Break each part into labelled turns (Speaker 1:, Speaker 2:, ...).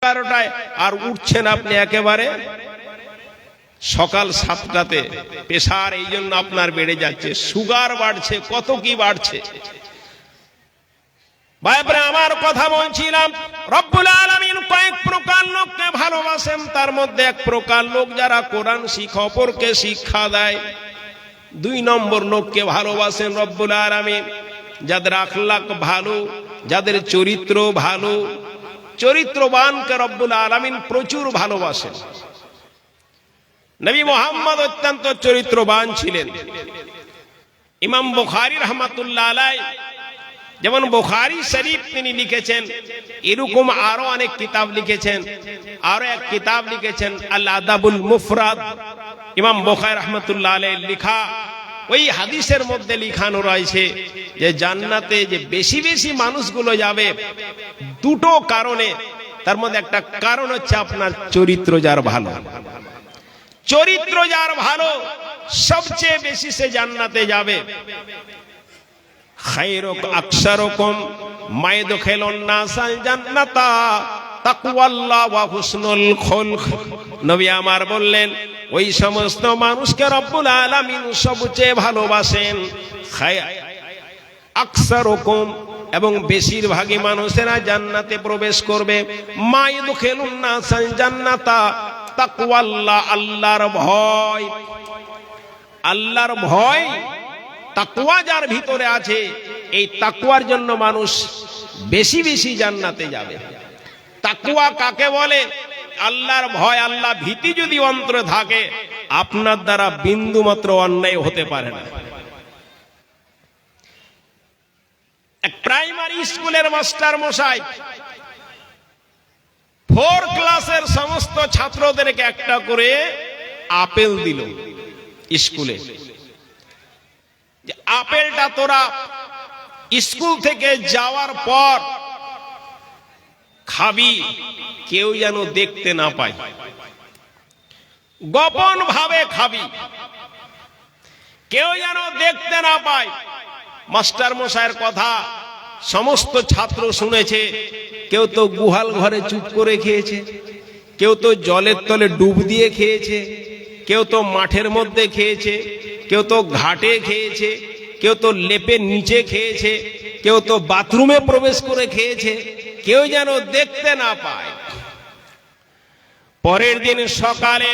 Speaker 1: 11টায় আর উঠছেন আপনি একেবারে সকাল 7টাতে। প্রেসার এই জন্য আপনার বেড়ে যাচ্ছে, সুগার বাড়ছে, কত কি বাড়ছে। ভাইরা আমার কথা বলছিলাম, রব্বুল আলামিন কয়েক প্রকার লোককে ভালোবাসেন। তার মধ্যে এক প্রকার লোক যারা কোরআন শিক্ষা, অপরকে শিক্ষা দেয়। 2 নম্বর লোককে ভালোবাসেন রব্বুল আলামিন, যাদের আখলাক ভালো, যাদের চরিত্র ভালো। চরিত্রবানকে রব্বুল আলামিন প্রচুর ভালোবাসেন। নবী মুহাম্মদ অত্যন্ত চরিত্রবান ছিলেন। ইমাম বুখারী রাহমাতুল্লাহ আলাইহি যেমন বুখারী শরীফ তিনি লিখেছেন, এরকম আরো অনেক কিতাব লিখেছেন। আরো এক কিতাব লিখেছেন আল আদাবুল মুফরাদ। ইমাম বুখারী রাহমাতুল্লাহ আলাইহি লেখা ওই হাদিসের মধ্যে লিখানো রয়েছে যে জান্নাতে যে বেশি বেশি মানুষগুলো যাবে 2টো কারণে। তার মধ্যে একটা কারণ হচ্ছে আপনার চরিত্র যার ভালো। চরিত্র যার ভালো সবচেয়ে বেশি সে জান্নাতে যাবে। খায়রুক আকসারুকুম মায়দখিলুন নাসাল জান্নাতা তাকওয়াল্লাহ ওয়া হুসনুল খুলক। নবী আমার বললেন, ওই সমস্ত মানুষকে রব্বুল আলামিন সবচেয়ে ভালোবাসেন। আকসারুকুম এবং বেশিরভাগই মানুষেরা জান্নাতে প্রবেশ করবে। মায়দখিলুন নাসাল জান্নাতা তাকওয়াল্লাহ, আল্লাহর ভয়। আল্লাহর ভয়, তাকওয়া যার ভিতরে আছে, এই তাকওয়ার জন্য মানুষ বেশি বেশি জান্নাতে যাবে। তাকওয়া কাকে বলে? আল্লাহর ভয়, আল্লাহ ভীতি যদি অন্তরে থাকে, আপনার দ্বারা বিন্দু মাত্র অন্যায় হতে পারে না। এক প্রাইমারি স্কুলের মাস্টার মশাই 4 ক্লাসের সমস্ত ছাত্রদেরকে একটা করে আপেল দিল স্কুলে, যে আপেলটা তোরা স্কুল থেকে যাওয়ার পর খাবি, কেউ যেন দেখতে না পায়, গোপন ভাবে খাবি, কেউ যেন দেখতে না পায়। মাস্টার মশাইয়ের কথা সমস্ত ছাত্র শুনেছে। কেউ তো গুহাল ঘরে চুপ করে খেয়েছে, কেউ তো জলের তলে ডুব দিয়ে খেয়েছে, কেউ তো মাঠের মধ্যে খেয়েছে, কেউ তো ঘাটে খেয়েছে, কেউ তো লেপের নিচে খেয়েছে, কেউ তো বাথরুমে প্রবেশ করে খেয়েছে, কেউ যেন দেখতে না পায়। পরের দিন সকালে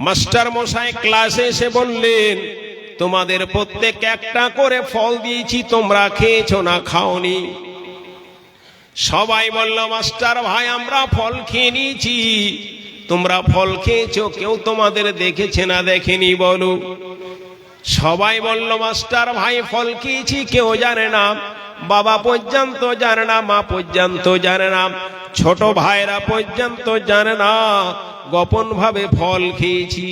Speaker 1: মাস্টার মশাই ক্লাসে এসে বললেন, তোমাদের প্রত্যেককে একটা করে ফল দিয়েছি, তোমরা খেয়েছো না খাওনি? সবাই বলল, মাস্টার ভাই আমরা ফল খেয়ে নিয়েছি। তোমরা ফল খেয়েছো, কেউ তোমাদের দেখেছে না দেখেনি বলো? সবাই বলল, মাস্টার ভাই ফল খেয়েছি, কেউ জানে না, বাবা পর্যন্ত জানে না, মা পর্যন্ত জানে না, ছোট ভাইরা পর্যন্ত জানে না, গোপন ভাবে ফল খেয়েছি।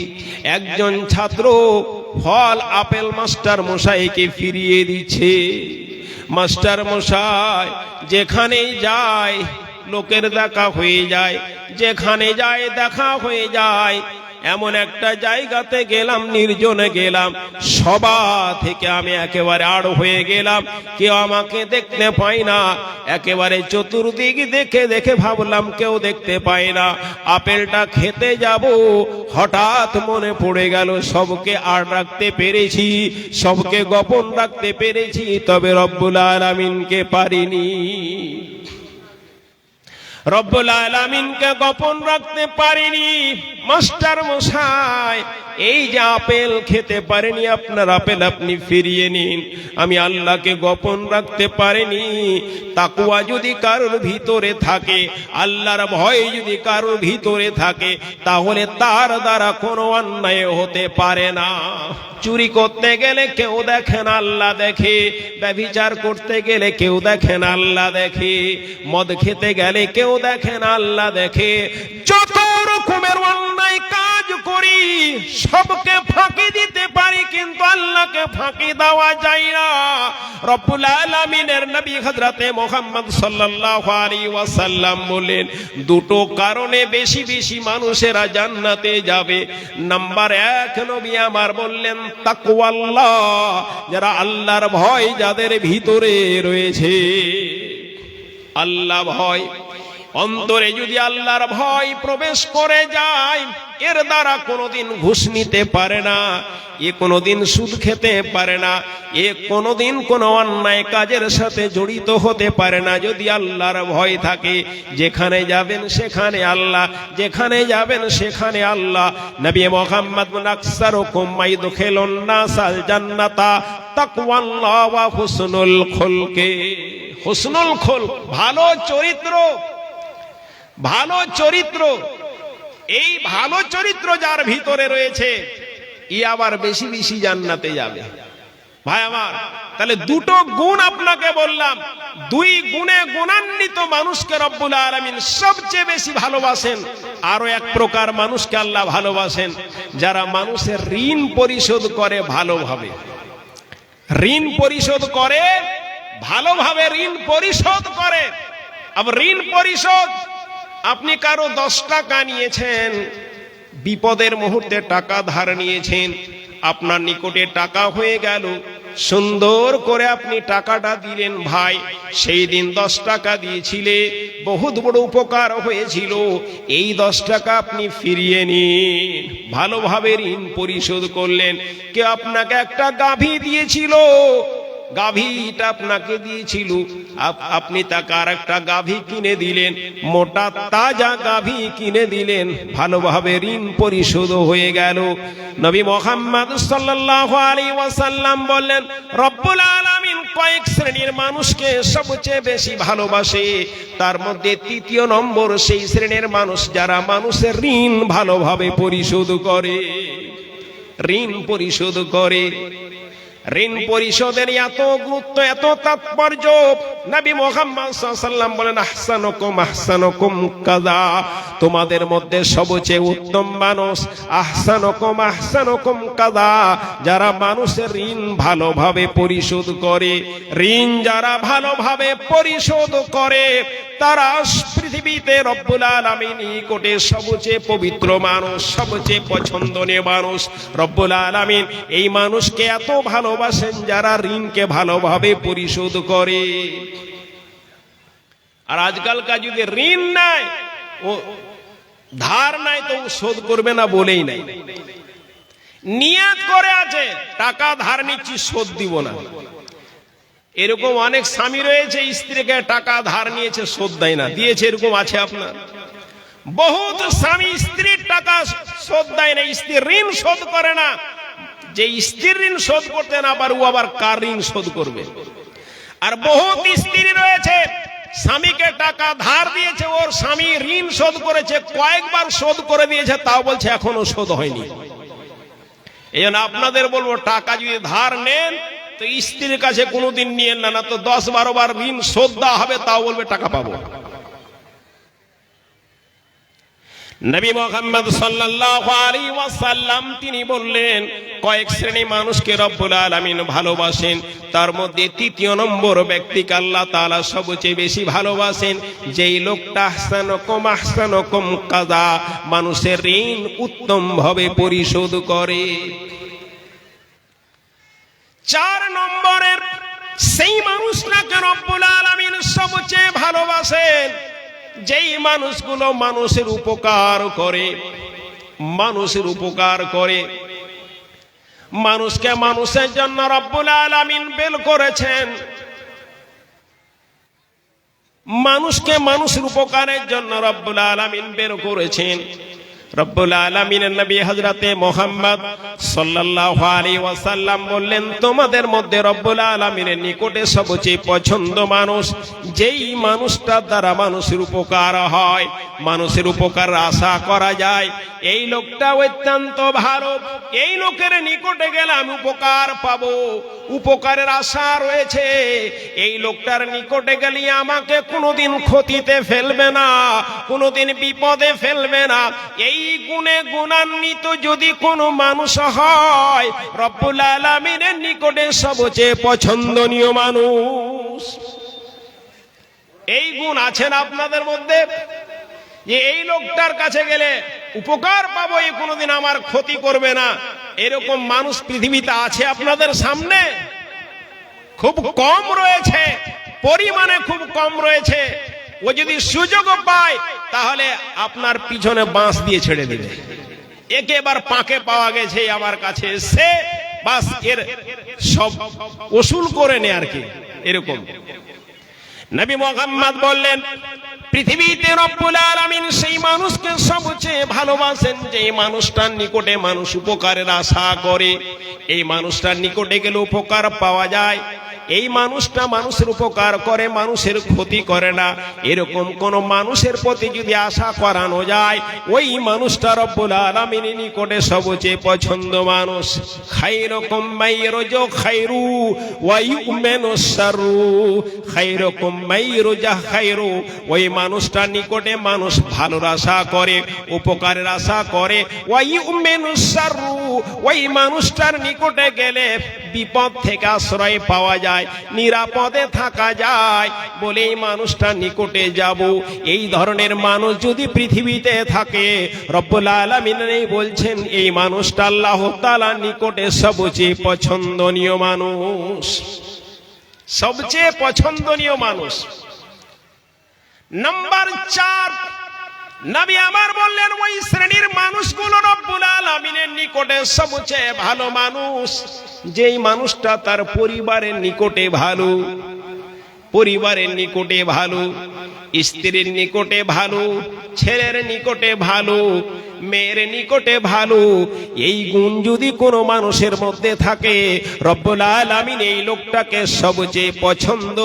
Speaker 1: একজন ছাত্র ফল আপেল মাস্টার মশাইকে ফিরিয়ে দিচ্ছে। মাস্টার মশাই যেখানেই যায় লোকের দেখা হয়ে যায়, যেখানে যায় দেখা হয়ে যায়। এমন একটা জায়গাতে গেলাম, নির্জনে গেলাম, সভা থেকে আমি একেবারে আড় হয়ে গেলাম, কেউ আমাকে দেখতে পায় না। একেবারে চতুর্দিক দেখে দেখে ভাবলাম কেউ দেখতে পায় না। আপেলটা খেতে যাব, হঠাৎ মনে পড়ে গেল সবকে আড় রাখতে পেরেছি, সবকে গোপন রাখতে পেরেছি, তবে রব্বুল আলামিনকে পারিনি। রব্বুল আলামিনকে গোপন রাখতে পারিনি। মাস্টার মশাই এই যে আপেল খেতে পারেনি, আপনার আপেল আপনি ফিরিয়ে নিন। আমি আল্লাহকে গোপন রাখতে পারিনি। তাকওয়া যদি কারোর ভিতরে থাকে, আল্লাহর ভয় যদি কারোর ভিতরে থাকে, তাহলে তার দ্বারা কোনো অন্যায় হতে পারে না। চুরি করতে গেলে কেউ দেখেন, আল্লাহ দেখে। ব্যভিচার করতে গেলে কেউ দেখেন, আল্লাহ দেখে। মদ খেতে গেলে কেউ দেখেন, আল্লাহ দেখে। যত রকমের অন্যায় কাজ করি সবকে ফাঁকি দিতে পারি, কিন্তু আল্লাহকে ফাঁকি দেওয়া যায় না। রব্বুল আলামিনের নবী হযরতে মুহাম্মদ সাল্লাল্লাহু আলাইহি ওয়াসাল্লাম বলেন, 2টো কারণে বেশি বেশি মানুষেরা জান্নাতে যাবে। নাম্বার 1 নবী আমার বললেন তাকওয়াল্লাহ, যারা আল্লাহর ভয় যাদের ভিতরে রয়েছে। আল্লাহ ভয় অন্তরে যদি আল্লাহর ভয় প্রবেশ করে যায়, এর দ্বারা কোনোদিন ঘুষ নিতে পারে না, এ কোনোদিন সুদ খেতে পারে না, এ কোনোদিন কোনো অন্যায় কাজের সাথে জড়িত হতে পারে না। যদি আল্লাহর ভয় থাকে, যেখানে যাবেন সেখানে আল্লাহ, যেখানে যাবেন সেখানে আল্লাহ। নবী মুহাম্মদ আকসারুকুম মাইদখিলুন নাসাল জান্নাতা তাকওয়াল্লাহ ওয়া হুসনুল খুলকি। হুসনুল খুলক, ভালো চরিত্র, ভালো চরিত্র। এই ভালো চরিত্র যার ভিতরে রয়েছে, ই আবার বেশি বেশি জান্নাতে যাবে। ভাই আমার, তাহলে দুটো গুণ আপনাকে বললাম, দুই গুণে গুণান্বিত মানুষকে রব্বুল আলামিন সবচেয়ে বেশি ভালোবাসেন। আরো এক প্রকার মানুষকে আল্লাহ ভালোবাসেন, যারা মানুষের ঋণ পরিশোধ করে ভালোভাবে। ঋণ পরিশোধ করে ভালোভাবে, ঋণ পরিশোধ করে। আবার ঋণ পরিশোধ, আপনি কারো 10 টাকা নিয়েছেন, বিপদের মুহূর্তে টাকা ধার নিয়েছেন, আপনার নিকটে টাকা হয়ে গেল, সুন্দর করে আপনি টাকাটা দিলেন। ভাই, সেই দিন 10 টাকা দিয়েছিলে, বহুত বড় উপকার হয়েছিল, এই 10 টাকা আপনি ফিরিয়ে নিন। ভালোভাবে ঋণ পরিশোধ করলেন। কেউ আপনাকে একটা গাভী দিয়েছিল, গাভীটা আপনাকে দিয়েছিল, আপনি তাকে আর একটা গাভী কিনে দিলেন, মোটা তাজা গাভী কিনে দিলেন, ভালোভাবে ঋণ পরিশোধ হয়ে গেল। নবী মুহাম্মদ সাল্লাল্লাহু আলাইহি ওয়াসাল্লাম বললেন, রব্বুল আলামিন কয়েক শ্রেণীর মানুষকে সবচেয়ে বেশি ভালোবাসে, তার মধ্যে 3য় নম্বর সেই শ্রেণীর মানুষ যারা মানুষের ঋণ ভালোভাবে পরিশোধ করে। ঋণ পরিশোধ করে। ঋণ পরিশোধের এত গুরুত্ব, এত তাৎপর্য, নবী মুহাম্মদ সাল্লাল্লাহু আলাইহি ওয়াসাল্লাম বলেন, আহসানুকুম কাযা, তোমাদের মধ্যে সবচেয়ে উত্তম মানুষ আহসানুকুম কাযা, যারা মানুষের ঋণ ভালোভাবে পরিশোধ করে। ঋণ যারা ভালোভাবে পরিশোধ করে, তারা পৃথিবীতে রব্বুল আলামিন নিকটে সবচেয়ে পবিত্র মানুষ, সবচেয়ে পছন্দনীয় মানুষ। রব্বুল আলামিন এই মানুষকে এত ভালোবাসেন যারা ঋণকে ভালোভাবে পরিশোধ করে। আর আজকালকার যদি ঋণ নাই, ও ধার নাই, তো শোধ করবে না বলেই নাই, নিয়ত করে আছে টাকা ধার নিচ্ছি, শোধ দিব না। এরকম অনেক স্বামী রয়েছে, স্ত্রীকে টাকা ধার নিয়েছে, শোধ দেয় না, দিয়েছে, এরকম আছে আপনার। বহুত স্বামী স্ত্রীর টাকা শোধ দেয় না, স্ত্রীর ঋণ শোধ করে না। যে স্ত্রীর ঋণ শোধ করতে না পারে, ও আবার কার ঋণ শোধ করবে? আর বহুত স্ত্রী রয়েছে, স্বামীকে টাকা ধার দিয়েছে, ওর স্বামী ঋণ শোধ করেছে, কয়েকবার শোধ করে দিয়েছে, তাও বলছে এখনো শোধ হয়নি। এই জন্য আপনাদের বলবো, টাকা যদি ধার নেন তো স্ত্রীর কাছে কোনোদিন নিয়েন না, না তো 10-12 বার ঋণ শোধ দেওয়া হবে, তাও বলবে টাকা পাবো। নবী মুহাম্মদ সাল্লাল্লাহু আলাইহি ওয়াসাল্লাম তিনি বললেন, কয়েক শ্রেণী মানুষকে রব্বুল আলামিন ভালোবাসেন, তার মধ্যে 3য় নম্বর ব্যক্তিকে আল্লাহ তাআলা সবচেয়ে বেশি ভালোবাসেন, যেই লোকটা আহসানুকুম কাযা, মানুষের ঋণ উত্তম ভাবে পরিশোধ করে। 4 নম্বরের সেই মানুষটাকে রব্বুল আলামিন সবচেয়ে ভালোবাসেন, যেই মানুষগুলো মানুষের উপকার করে, মানুষের উপকার করে। মানুষকে মানুষের জন্য রব্বুল আলামিন বের করেছেন, মানুষকে মানুষের উপকারের জন্য রব্বুল আলামিন বের করেছেন। রব্বুল আলামিনের নবী হযরতে মুহাম্মদ সাল্লাল্লাহু আলাইহি ওয়াসাল্লাম বললেন, তোমাদের মধ্যে রব্বুল আলামিনের নিকটে সবচেয়ে পছন্দ মানুষ যেই মানুষটার দ্বারা মানুষের উপকার হয়, মানুষের উপকার আশা করা যায়, এই লোকটা অত্যন্ত ভালো, এই লোকের নিকটে গেলে আমি উপকার পাবো, উপকারের আশা রয়েছে, এই লোকটার নিকটে গেলে আমাকে কোনোদিন ক্ষতিতে ফেলবে না, কোনোদিন বিপদে ফেলবে না। এই গুণে গুণান্বিত যদি কোনো মানুষ হয়, রব্বুল আলামিনের নিকটে সবচেয়ে পছন্দনীয় মানুষ। এই গুণ আছেন আপনাদের মধ্যে, যে এই লোকটার কাছে গেলে উপকার পাবো, এই কোনোদিন আমার ক্ষতি করবে না, এরকম মানুষ পৃথিবীতে আছে আপনাদের সামনে? খুব কম রয়েছে, পরিমাণে খুব কম রয়েছে। ও যদি সুযোগ পায় তাহলে আপনার পিছনে বাঁশ দিয়ে ছেড়ে দেবে। একেবার পাকে পাওয়া গেছে আমার কাছে, সে বাস এর সব ওসুল করে নে আর কি, এরকম। নবী মুহাম্মদ বললেন, পৃথিবীতে রব্বুল আলামিন সেই মানুষকে সবচেয়ে ভালোবাসেন যে মানুষটার নিকটে মানুষ উপকারের আশা করে। এই মানুষটার নিকটে গেলে উপকার পাওয়া যায়। এই মানুষটা মানুষের উপকার করে, মানুষের ক্ষতি করে না, এরকম কোন মানুষের প্রতি যদি আশা করানো যায়, ওই মানুষটা রব্বুল আলামিনের নিকটে সবচেয়ে পছন্দ মানুষ। খায়রুকুম মাইরুজু খায়রু ওয়া ইউমিনু শাররু, খায়রুকুম মাইরুজা খায়রু, ওই মানুষটার নিকটে মানুষ ভালোর আশা করে, উপকারের আশা করে। ওয়া ইউমিনু শাররু, ওই মানুষটার নিকটে গেলে বিপদ থেকে আশ্রয় পাওয়া যায়, নিরাপদে থাকা যায় বলে এই মানুষটার নিকটে যাব। এই ধরনের মানুষ যদি পৃথিবীতে থাকে, রব্বুল আলামিন বলছেন এই মানুষটা আল্লাহ তাআলার নিকটে সবচেয়ে পছন্দনীয় মানুষ, সবচেয়ে পছন্দনীয় মানুষ। নাম্বার 4, নবী আমার বললেন ওই শ্রেণীর মানুষগুলো রব্বুল আলামিনের নিকটে সবচেয়ে ভালো মানুষ, যেই মানুষটা তার পরিবারের নিকটে ভালো, পরিবারের নিকটে ভালো, স্ত্রীর নিকটে ভালো, ছেলের নিকটে ভালো, মেয়ের নিকটে ভালো। এই গুণ যদি কোনো মানুষের মধ্যে থাকে, রব্বুল আলামিন এই লোকটাকে সবচেয়ে পছন্দ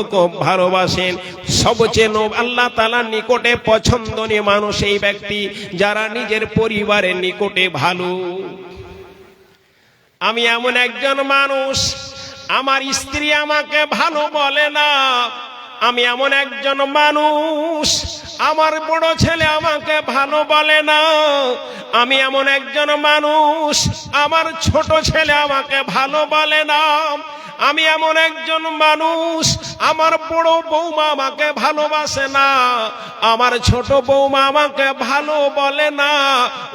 Speaker 1: ভালোবাসেন। সবচেয়ে আল্লাহ তাআলার নিকটে পছন্দনীয় মানুষ এই ব্যক্তি যারা নিজের পরিবারের নিকটে ভালো। আমি এমন একজন মানুষ, আমার স্ত্রী আমাকে ভালো বলে না। আমি এমন একজন মানুষ, আমার বড় ছেলে আমাকে ভালো বলে না। আমি এমন একজন মানুষ, আমার ছোট ছেলে আমাকে ভালো বলে না। আমি এমন একজন মানুষ, আমার বড় বৌমা আমাকে ভালোবাসে না, আমার ছোট বৌমা আমাকে ভালো বলে না।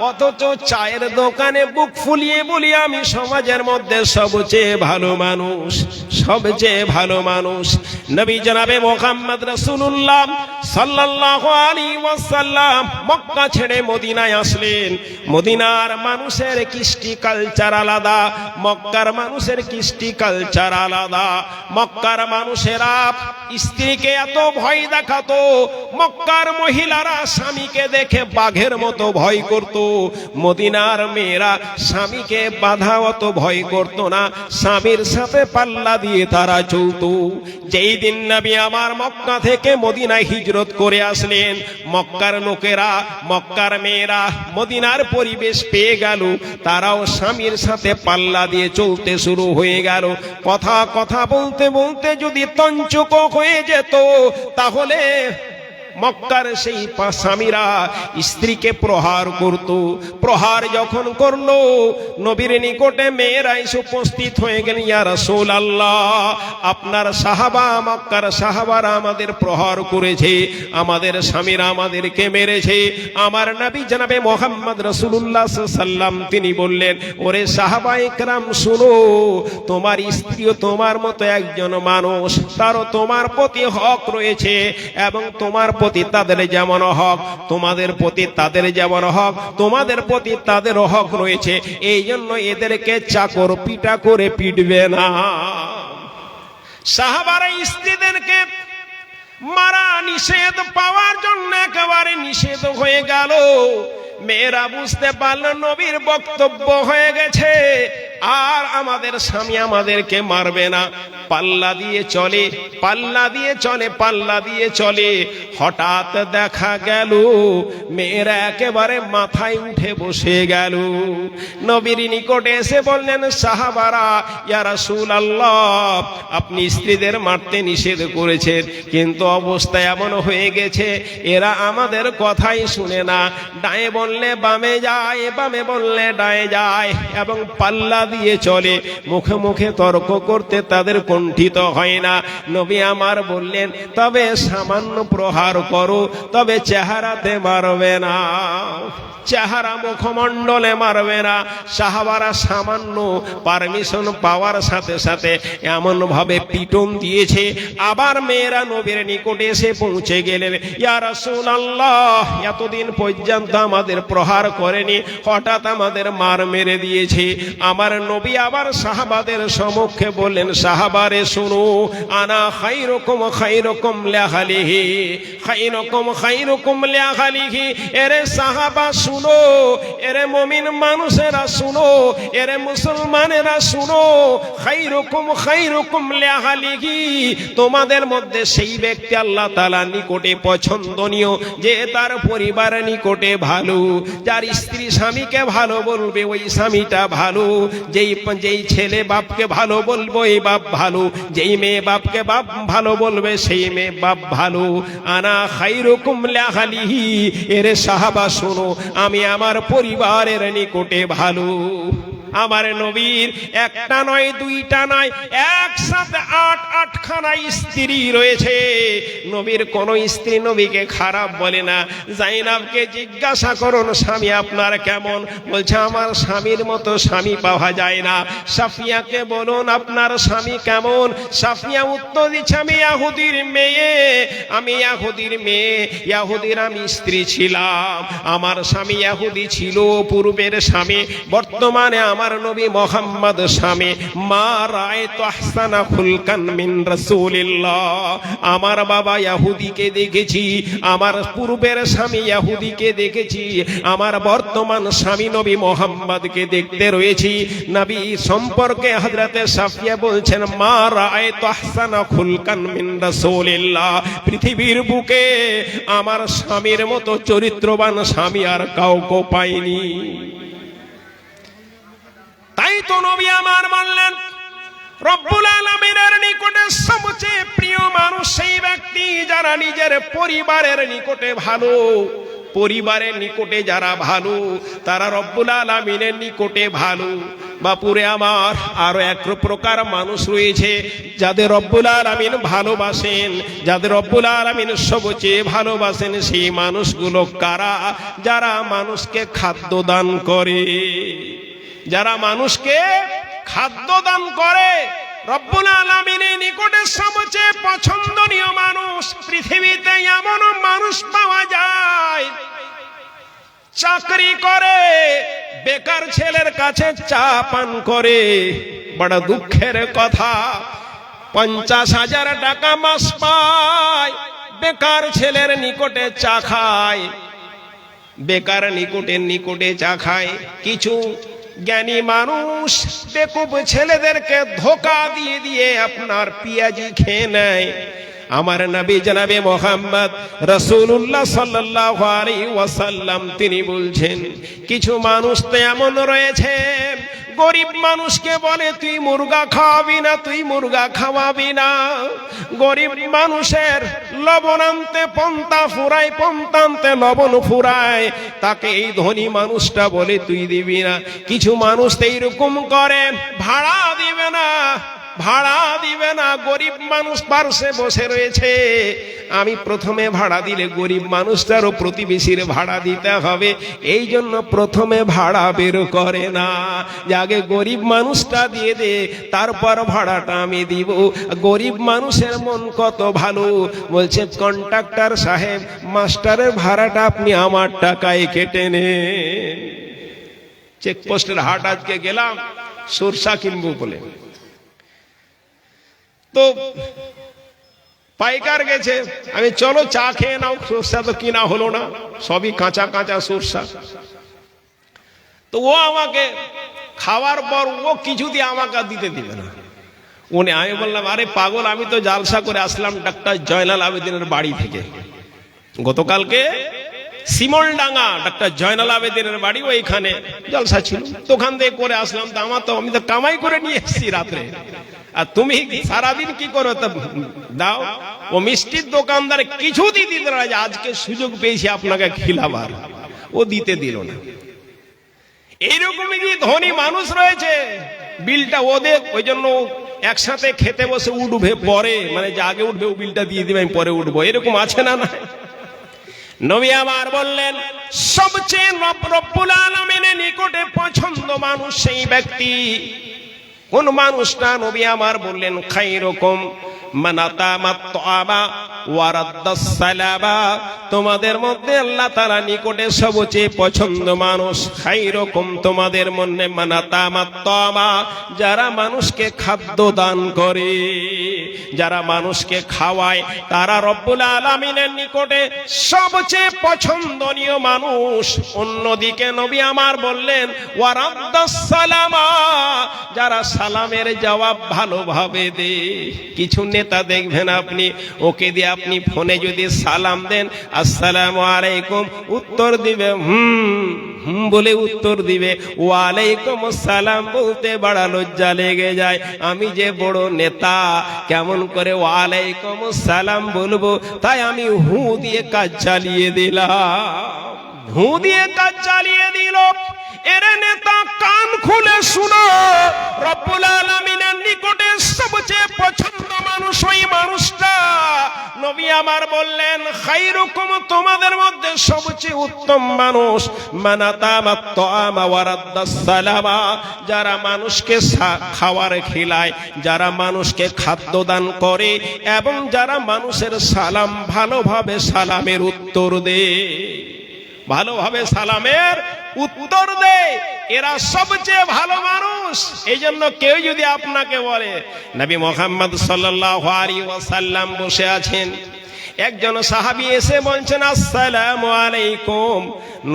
Speaker 1: অথচ চায়ের দোকানে বুক ফুলিয়ে বলি আমি সমাজের মধ্যে সবচেয়ে ভালো মানুষ, সবচেয়ে ভালো মানুষ। নবী জনাবে মুহাম্মদ রাসূলুল্লাহ সাল্লাল্লাহু আলাইহি ওয়াসাল্লাম মক্কা ছেড়ে মদিনায় আসলেন। মদিনার মানুষের কৃষ্টি কালচার আলাদা, মক্কার মানুষের কৃষ্টি কালচার আলাদা। মক্কার মানুষেরা স্ত্রীকে এত ভয় দেখাতো, মক্কার মহিলারা স্বামীকে দেখে বাঘের মতো ভয় করত। মদিনার মেয়েরা স্বামীকে বাধা অত ভয় করত না, স্বামীর সাথে পাল্লা দিয়ে তারা চলতো। যেই দিন নবী আমার মক্কা থেকে মদিনায় হিজরত করে আসলেন, মক্কার লোকেরা, মক্কার মেয়েরা মদিনার পরিবেশ পেয়ে গেল, তারাও স্বামীর সাথে পাল্লা দিয়ে চলতে শুরু হয়ে গেল। কথা বলতে বলতে যদি তঞ্চক হয়ে যেত, তাহলে মক্কার সেই স্বামীরা স্ত্রীকে প্রহার করত। প্রহার যখন করলো, নবীর নিকটে মেয়েরা এসে উপস্থিত হয়ে গেলেন, ইয়া রাসূলুল্লাহ, আপনার সাহাবা, মক্কার সাহাবারা আমাদের প্রহার করেছে, আমাদের স্বামীরা আমাদেরকে মেরেছে। আমার নবী জনাবে মুহাম্মদ রাসূলুল্লাহ সাল্লাল্লাহু আলাইহি ওয়াসাল্লাম তিনি বললেন, ওরে সাহাবায়ে কেরাম শুনো, তোমার স্ত্রীও তোমার মতো একজন মানুষ, তারও তোমার প্রতি হক রয়েছে, এবং তোমার প্রতি তাদের যেমন হক, তোমাদের প্রতি তাদের যেমন হক, তোমাদের প্রতি তাদেরও হক রয়েছে। এই জন্য এদেরকে চাকর পিটা করে পিটবে না। সাহাবারা স্ত্রীদেরকে মারা নিষেধ পাওয়ার জন্য একেবারে নিষেধ হয়ে গেল। মেয়েরা বুঝতে পারলো নবীর বক্তব্য হয়ে গেছে, আর আমাদের স্বামী আমাদেরকে মারবে না। পাল্লা দিয়ে চলে, পাল্লা দিয়ে চলে, পাল্লা দিয়ে চলে। হঠাৎ দেখা গেল মেয়েরা একেবারে মাথায় উঠে বসে গেল। নবীর নিকটে এসে বললেন, সাহাবারা, ইয়া রাসূলুল্লাহ, আপনি স্ত্রীদের মারতে নিষেধ করেছেন, কিন্তু অবস্থা এমন হয়ে গেছে এরা আমাদের কথাই শুনে না। ডায়ে বললে বামে যায়, বামে বললে ডায়ে যায়, এবং পাল্লা দিয়ে চলে, মুখে মুখে তর্ক করতে তাদের কুণ্ঠিত হয় না। নবী আমার বললেন, তবে সামান্য প্রহার করো, তবে চেহারাতে মারবে না, চেহারা মুখমণ্ডলে মারবে না। সাহাবারা সামান্য পারমিশন পাওয়ার সাথে সাথে এমন ভাবে পিটন দিয়েছে, আবার মেয়েরা নবীর নিকটে এসে পৌঁছে গেলেন, ইয়া রাসূলুল্লাহ, এতদিন পর্যন্ত আমাদের প্রহার করেনি, হঠাৎ আমাদের মার মেরে দিয়েছে। আমার নবী আবার সাহাবাদের সম্মুখে বললেন, সাহাবারে শুনো, আনা খায়রুকুম খায়রুকুম লিআহলিহি, খায়রুকুম খায়রুকুম লিআহলিহি। এরে সাহাবা শুনো, এরে মুমিন মানুষেরা শুনো, এরে মুসলমানেরা শুনো, খায়রুকুম খায়রুকুম লিআহলিহি, তোমাদের মধ্যে সেই ব্যক্তি আল্লাহ তাআলা নিকটে পছন্দনীয়, যে তার পরিবারের নিকটে ভালো, যার স্ত্রী স্বামীকে ভালো বলবে ওই স্বামীটা ভালো, যেই ছেলে বাপকে ভালো বলবো এই বাপ ভালো, যেই মেয়ে বাপকে বাপ ভালো বলবে সেই মেয়ে বাপ ভালো। আনা খায়রুকুম লিআহলিহি, এরে সাহাবা শোনো, আমি আমার পরিবারের নিকটে ভালো। আমার নবীর একটা নয় দুইটা নয়, একসাথে ৮খানা স্ত্রী রয়েছে। নবীর কোন স্ত্রী নবীকে খারাপ বলে না। জাইনাবকে জিজ্ঞাসা করুন, স্বামী আপনার কেমন? বলছে, আমার স্বামীর মতো স্বামী পাওয়া যায় না। সাফিয়াকে বলুন, আপনার স্বামী কেমন? সাফিয়া উত্তর দিচ্ছে, আমি ইহুদির মেয়ে, আমি ইহুদির মেয়ে, ইহুদির আমি স্ত্রী ছিলাম, আমার স্বামী ইহুদি ছিল, পূর্বের স্বামী, বর্তমানে আমার নবী মুহাম্মদ স্বামী। মা রাআইতু আহসানা খুলকান মিন রাসূলিল্লাহ, আমার বাবা ইহুদিকে দেখেছি, আমার পূর্বের স্বামী ইহুদিকে দেখেছি, আমার বর্তমান স্বামী নবী মুহাম্মদকে দেখতে রয়েছি। নবী সম্পর্কে হযরতে সাফিয়া বলছেন, মা রাআইতু আহসানা খুলকান মিন রাসূলিল্লাহ, পৃথিবীর বুকে আমার স্বামীর মতো চরিত্রবান স্বামী আর কাউকে পাইনি। তাই তো নবী আমার বললেন, রব্বুল আলামিনের নিকটে সবচেয়ে প্রিয় মানুষ সেই ব্যক্তি যারা নিজের পরিবারের নিকটে ভালো। পরিবারের নিকটে যারা ভালো, তারা রব্বুল আলামিনের নিকটে ভালো। বাপুরে আমার, আরো এক প্রকার মানুষ রয়েছে যাদের রব্বুল আলামিন ভালোবাসেন, যাদের রব্বুল আলামিন সবচেয়ে ভালোবাসেন। সেই মানুষগুলো কারা? যারা মানুষকে খাদ্য দান করে, যারা মানুষকে খাদ্য দান করে। রব্বুল আলামিনের নিকটে সবচেয়ে পছন্দনীয় মানুষ পৃথিবীতে এমন মানুষ পাওয়া যায়, চাকরি করে, বেকার ছেলের কাছে চা পান করে। বড় দুঃখের কথা, 50,000 টাকা মাস পায়, বেকার ছেলের নিকটে চা খায়, বেকার নিকটে চা খায়। কিছু জ্ঞানী মানুষ বেকুব ছেলেদেরকে ধোকা দিয়ে দিয়ে আপনার পেঁয়াজি খেয়ে নেয়। আমার নবী জনাবে মুহাম্মদ রাসূলুল্লাহ সাল্লাল্লাহু আলাইহি ওয়াসাল্লাম তিনি বলছেন, কিছু মানুষ তো এমন রয়েছে, গরিব মানুষকে বলে তুই মুরগা খাওয়াবি না, তুই মুরগা খাওয়াবি না। গরিব মানুষের লবণ আনতে পন্তা ফুরায়, পন্তা আনতে লবণ ফুরায়, তাকে এই ধনী মানুষটা বলে তুই দিবি না। কিছু মানুষ তো এইরকম করে, ভাড়া দিবে না, ভাড়া দিবে না। গরিব মানুষ পার্শ্বে বসে রয়েছে, আমি প্রথমে ভাড়া দিলে গরিব মানুষটারও প্রতিবেশীর ভাড়া দিতে হবে, এই জন্য প্রথমে ভাড়া বের করে না, যে আগে গরিব মানুষটা দিয়ে দে, তারপর ভাড়াটা আমি দিব। গরিব মানুষের মন কত ভালো, বলছে কন্ট্রাক্টর সাহেব, মাস্টারের ভাড়াটা আপনি আমার টাকায় কেটে নেন। চেকপোস্টের হাট আজকে গেলাম, সরষা কিনবো বলে, তো পাইকার গেছে, আমি চলো চা খেয়ে নাও, সরষা তো কিনা হলো না, সবই কাঁচা কাঁচা সরষা। তো ও আমাকে খাওয়ার পর ও কিছু দিয়ে আমাকে দিতে দিবে না। আমি বললাম, আরে পাগল, আমি তো জালসা করে আসলাম ডাক্তার জয়নাল আবেদিনের বাড়ি থেকে। গতকালকে শিমলডাঙ্গা ডাক্তার জয়নাল আবেদিনের বাড়ি, ওইখানে জলসা ছিল, দোকান দিয়ে করে আসলাম। তো আমি তো কামাই করে নিয়ে এসেছি রাত্রে, আর তুমি সারাদিন কি করো? তা দাও। ও মিষ্টির দোকানদার কিছু দিতে দিল না, আজকে সুযোগ পেয়েছি আপনাকে খিলাবার, ও দিতে দিল না। এইরকমই কি ধনী মানুষ রয়েছে, বিলটা ওদের, ওই জন্য একসাথে খেতে বসে উঠবে পরে, মানে যে আগে উঠবে ও বিলটা দিয়ে দিবে, আমি পরে উঠবো, এরকম আছে না? না। নবী আমার বললেন সবচেয়ে রব্বুল আলামিনের নিকটে পছন্দ মানুষ সেই ব্যক্তি। কোন মানুষটা? নবী আমার বললেন খায়রুকুম মান আতামাত তুআমা ওয়া রাদ্দাস সালামা। তোমাদের মধ্যে আল্লাহ তাআলা নিকটে সবচেয়ে পছন্দ মানুষ খায়রুকুম, তোমাদের মধ্যে মান আতামাত তুআমা, যারা মানুষকে খাদ্য দান করে, যারা মানুষকে খাওয়ায়, তারা রব্বুল আলামিনের নিকটে সবচেয়ে পছন্দনীয় মানুষ। অন্যদিকে নবী আমার বললেন ওয়া রাদ্দাস সালামা, যারা সালামের জবাব ভালোভাবে দেয়। কিছু নেতা দেখবেন আপনি, ওকে দিয়ে আপনি ফোনে যদি সালাম দেন আসসালামু আলাইকুম, উত্তর দিবে হুম বলে উত্তর দিবে, ওয়ালাইকুম আসসালাম বলতে বড় লজ্জা লেগে যায়। আমি যে বড় নেতা, কেমন করে ওয়ালাইকুম আসসালাম বলবো, তাই আমি হু দিয়ে কাজ চালিয়ে দিলাম, হু দিয়ে কাজ চালিয়ে দিল। এরে নেতা, কান খুলে শুনো, রব্বুল আলামিনের নিকটে সবচেয়ে পছন্দ মানুষ ওই মানুষটা। নবী আমার বললেন খায়রুকুম, তোমাদের মধ্যে সবচেয়ে উত্তম মানুষ মান আতামাত তুআমা ওয়া রাদ্দাস সালামা, যারা মানুষকে খাবার খিলায়, যারা মানুষকে খাদ্য দান করে, এবং যারা মানুষের সালাম ভালোভাবে সালামের উত্তর দেয়, ভালোভাবে সালামের উত্তর দেয়, এরা সবচেয়ে ভালো মানুষ। এই জন্য কেউ যদি আপনাকে বলে, নবী মুহাম্মদ সাল্লাল্লাহু আলাইহি ওয়াসাল্লাম বসে আছেন, একজন সাহাবী এসে বলছেন আসসালামু আলাইকুম,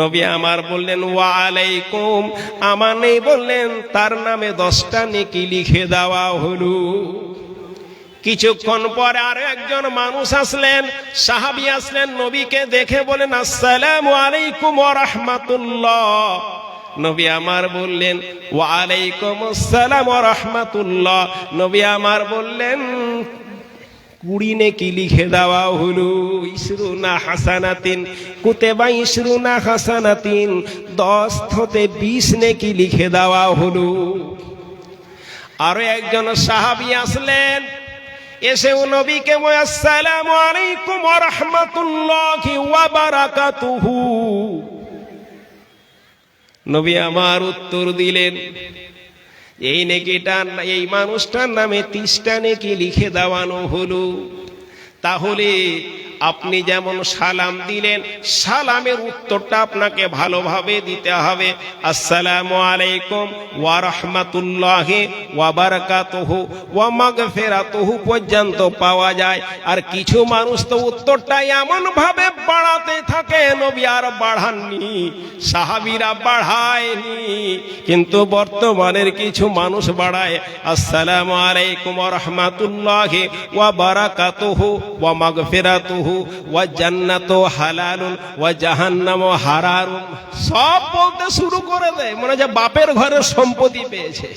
Speaker 1: নবী আমার বললেন ওয়া আলাইকুম, আমার নেই বললেন তার নামে 10টা নেকি লিখে দেওয়া হলো। কিছুক্ষণ পরে আরো একজন মানুষ আসলেন, সাহাবী আসলেন, নবীকে দেখে বলেন আসসালামু আলাইকুম ওয়া রাহমাতুল্লাহ, নবী আমার বললেন ওয়া আলাইকুম আসসালাম ওয়া রাহমাতুল্লাহ, নবী আমার বললেন 20 নেকি লিখে দেওয়া হলো। ইসরুনা হাসানাতিন কুতিবা ইসরুনা হাসানাতিন, 10 হতে 20 নেকি লিখে দেওয়া হলো। আরো একজন সাহাবী আসলেন, এসে নবীকে আসসালামু আলাইকুম ওয়া রাহমাতুল্লাহি ওয়া বারাকাতুহু, নবী আমার উত্তর দিলেন এই নেকিটা, এই মানুষটার নামে 30টা নেকি লিখে দেওয়ানো হলো। তাহলে আপনি যেমন সালাম দিলেন, সালামের উত্তরটা আপনাকে ভালোভাবে দিতে হবে। আসসালামু আলাইকুম ওয়া রাহমাতুল্লাহি ওয়া বারাকাতুহু ওয়া মাগফিরাতুহু পর্যন্ত পাওয়া যায়। আর কিছু মানুষ তো উত্তরটা এমন ভাবে বাড়াতে থাকে, নবী আর বাড়াননি, সাহাবীরা বাড়ায়নি, কিন্তু বর্তমানের কিছু মানুষ বাড়ায়। আসসালামু আলাইকুম ওয়া রাহমাতুল্লাহি ওয়া বারাকাতুহু ওয়া মাগফিরাতুহু ওয়া জান্নাতু হালালুন ওয়া জাহান্নামু হারারুন, সব বলতে শুরু করে দেয়, মনে হয় বাপের ঘরের সম্পত্তি পেয়েছে।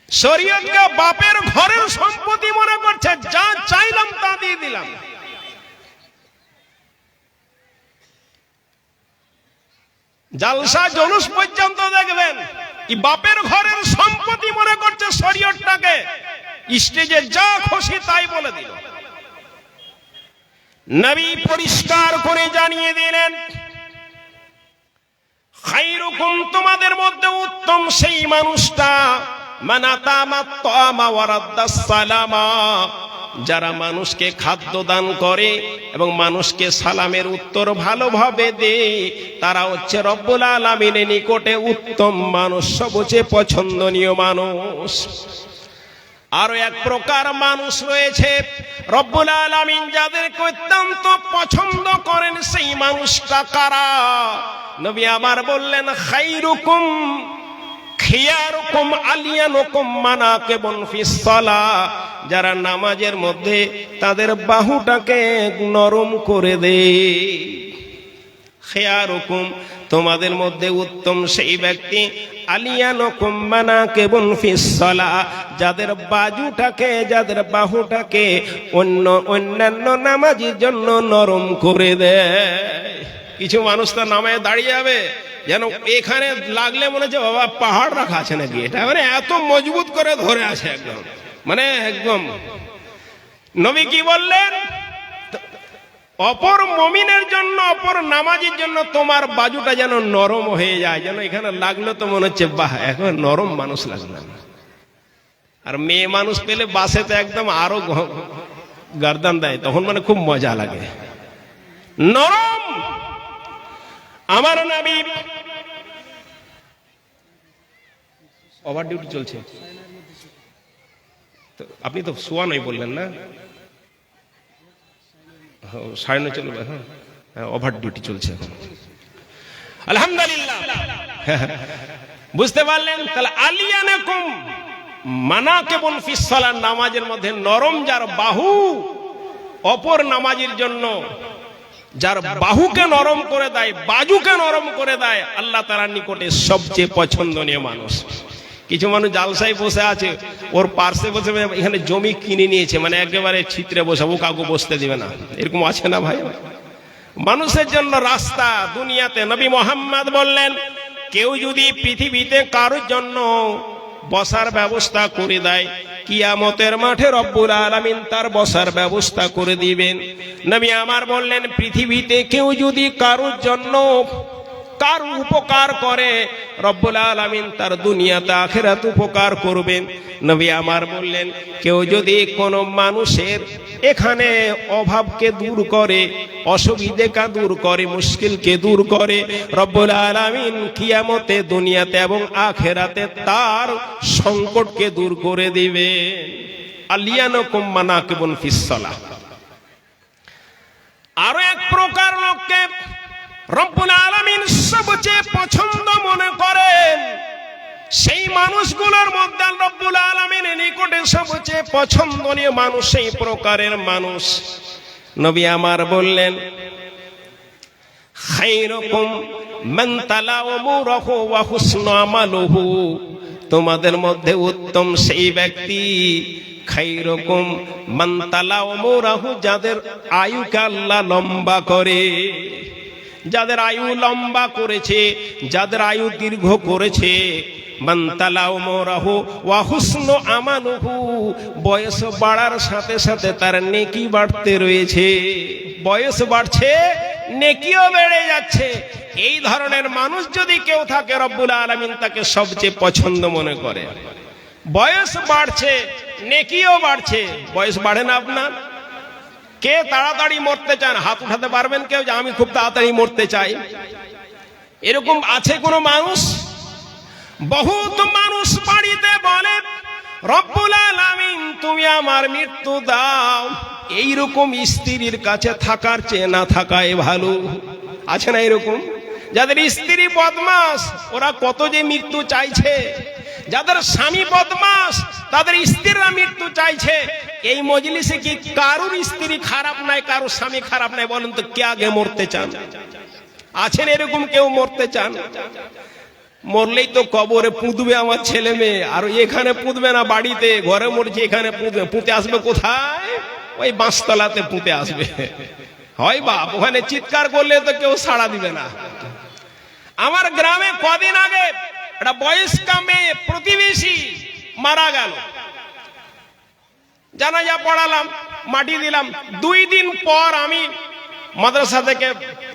Speaker 1: শরীয়তকে বাপের ঘরের সম্পত্তি মনে করছে, যা চাইলাম তা দিয়ে দিলাম। জালসা জলুস পর্যন্ত দেখবেন কি বাপের ঘরের সম্পত্তি মনে করছে শরীয়তটাকে, স্টেজে যা খুশি তাই বলে দিল। নবী পরিষ্কার করে জানিয়ে দিলেন খায়রুকুম, তোমাদের মধ্যে উত্তম সেই মানুষটা মান আতামাত তুআমা ওয়া রাদ্দাস সালামা, যারা মানুষকে খাদ্য দান করে এবং মানুষকে সালামের উত্তর ভালোভাবে দেয়, তারা হচ্ছে রব্বুল আলামিনের নিকটে উত্তম মানুষ, সবচেয়ে পছন্দনীয় মানুষ। আরো এক প্রকার মানুষ রয়েছে রব্বুল আলামিন যাদেরকে অত্যন্ত পছন্দ করেন, সেই মানুষটা কারা? নবী আমার বললেন খায়রুকুম খিয়ারুকুম আলিয়ানুকুম মানাকিবুন ফিস সালাহ, যারা নামাজের মধ্যে তাদের বাহুটাকে নরম করে দেয়। খিয়ারুকুম, তোমাদের মধ্যে উত্তম সেই ব্যক্তি আলিয়ানুকুম মানাকিবুন ফিস সালাহ, যাদের বাজুটাকে, যাদের বাহুটাকে অন্যান্য নামাজীর জন্য নরম করে দেয়। কিছু মানুষ তার নামে দাঁড়িয়ে যাবে যেন এখানে লাগলে মনে হচ্ছে বাবা পাহাড় রাখা আছে নাকি, এটা মানে এত মজবুত করে ধরে আছে একদম, মানে একদম। নবী কি বললেন? অপর মুমিনের জন্য, অপর নামাজীর জন্য তোমার বাজুটা যেন নরম হয়ে যায়, যেন এখানে লাগলো তো মনে হচ্ছে বাহ এখন নরম মানুষ লাগলাম। আর মেয়ে মানুষ পেলে বাসে তো একদম আরো গর্দান দেয়, তখন মানে খুব মজা লাগে, নরম। আমার নবী ওভার ডিউটি চলছে তো, আপনি তো শোয়া নাই বললেন না, 9:30 চলবে। হ্যাঁ, ওভার ডিউটি চলছে এখন, আলহামদুলিল্লাহ। বুঝতে পারলেন? তাহলে আলিয়ানাকুম মানাকিবুন ফিস সালাত, নামাজের মধ্যে নরম যার বাহু, অপর নামাজের জন্য যার বাহুকে নরম করে দেয়, বাজুকে নরম করে দেয়, আল্লাহ তাআলার নিকটে সবচেয়ে পছন্দনীয় মানুষ। কিছু মানুষ জালসায় বসে আছে, ওর পার্শ্বে বসে এখানে জমি কিনে নিয়েছে, মানে একেবারে ছিত্রে বসে, ও কাউকে বসতে দিবে না, এরকম আছে না ভাই? মানুষের জন্য রাস্তা দুনিয়াতে, নবী মুহাম্মদ বললেন কেউ যদি পৃথিবীতে কারোর জন্য বসার ব্যবস্থা করে দেয়, কিয়ামতের মাঠে রব্বুল আলামিন তার বসার ব্যবস্থা করে দিবেন। নবী আমার বললেন পৃথিবীতে কেউ যদি কারোর জন্য কার উপকার করে, রব্বুল আলামিন তার দুনিয়াতে আখিরাত উপকার করবেন। নবী আমার বললেন কেউ যদি কোনো মানুষের এখানে অভাবকে দূর করে, অসুবিধাকে দূর করে, মুশকিলকে দূর করে, রব্বুল আলামিন কিয়ামতে দুনিয়াতে এবং আখিরাতে তার সংকটকে দূর করে দিবেন। আলিয়ানাকুম মানাকিবুন ফিস সালাহ। আরো এক প্রকার লোককে রব্বুল আলামিন সবচেয়ে পছন্দ মনে করেন, সেই মানুষগুলোর মধ্যে রব্বুল আলামিনের নিকটে সবচেয়ে পছন্দনীয় মানুষ সেই প্রকারের মানুষ। নবী আমার বললেন খায়রুকুম মান তালা উমুরহু ওয়া হুসনু আমালুহু, তোমাদের মধ্যে উত্তম সেই ব্যক্তি, খায়রুকুম মান তালা উমুরহু, যাদের আয়ুকে আল্লাহ লম্বা করে, যাদের আয়ু লম্বা করেছে, যাদের আয়ু দীর্ঘ করেছে। মান তালা উমুরহু ওয়া হুসনু আমালুহু, বয়স বাড়ার সাথে সাথে তার নেকি বাড়তে রয়েছে, বয়স বাড়ছে নেকিও বেড়ে যাচ্ছে। এই ধরনের মানুষ যদি কেউ থাকে, রব্বুল আলামিন তাকে সবচেয়ে পছন্দ মনে করে। বয়স বাড়ছে, নেকিও বাড়ছে। বয়স বাড়ে না আপনার? কে তাড়াতাড়ি মরতে চান? হাত উঠাতে পারবেন কেউ যে আমি খুব তাড়াতাড়ি মরতে চাই? এরকম আছে কোনো মানুষ? বহুত মানুষ বাড়িতে বলে রব্বুল আলামিন তুমি আমার মৃত্যু দাও, এইরকম স্ত্রীর কাছে থাকার চেয়ে না থাকাই ভালো। আছে না এরকম? যাদের স্ত্রী বদমাস, ওরা কত যে মৃত্যু চাইছে। যাদের স্বামী বদমাস, তাদের স্ত্রীরা মৃত্যু চাইছে। এই মজলিসে কি কারুর স্ত্রী খারাপ নাই, কারুর স্বামী খারাপ নাই? বলেন তো কে আগে মরতে চান? আছেন এরকম কেউ মরতে চান? মরলেই তো কবরে পুঁতবে আমার ছেলে মেয়ে, আর এখানে পুঁতবে না, বাড়িতে ঘরে মরছে, এখানে পুঁতবে। পুঁতে আসবে কোথায়? ওই বাঁশতলাতে পুঁতে আসবে। হয় বাপ, ওখানে চিৎকার করলে তো কেউ সাড়া দিবে না। আমার গ্রামে কদিন আগে একটা বয়স্কা মেয়ে প্রতিবেশী মারা গেল, জানাজা পড়ালাম, মাটি দিলাম। 2 দিন পর আমি মাদ্রাসা থেকে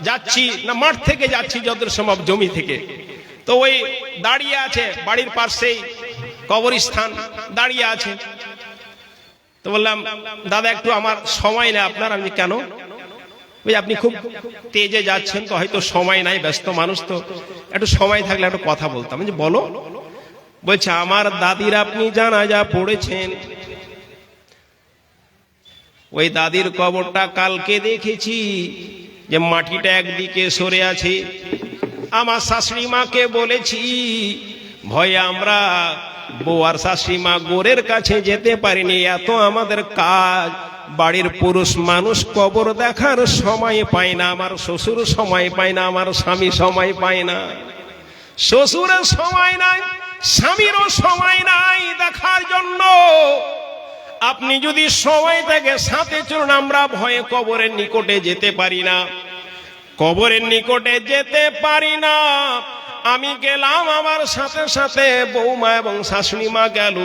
Speaker 1: যাচ্ছি, না মাঠ থেকে যাচ্ছি, যত সম্ভব জমি থেকে, তো ওই দাঁড়িয়ে আছে বাড়ির পাশেই কবরস্থান দাঁড়িয়ে আছে। তো বললাম দাদা একটু আমার সময় নেই আপনার। আমি কেন? ওই আপনি খুব তেজে যাচ্ছেন তো, হয়তো সময় নাই, ব্যস্ত মানুষ তো, একটু সময় থাকলে একটু কথা বলতাম। যে বলো। বলছে আমার দাদির আপনি জানাজা পড়েছেন, ওই দাদির কবরটা কালকে দেখেছি যে মাটিটা একদিকে সরে আছে। আমার শাশুড়ি মাকে বলেছি, ভয়ে আমরা বউ আর শাশুড়ি মা গোরের কাছে যেতে পারিনি, এত আমাদের কাজ। বাড়ির পুরুষ মানুষ কবর দেখার সময় পায় না, আমার শ্বশুর সময় পায় না, আমার স্বামী সময় পায় না। শ্বশুরের সময় নাই, স্বামীরও সময় নাই দেখার জন্য। আপনি যদি সময় থেকে সাথে চলুন, আমরা ভয়ে কবরের নিকটে যেতে পারি না। কবরের নিকটে যেতে পারি না। আমি গেলাম, আমার সাথে সাথে বৌমা এবং শাশুড়ি মা গেল।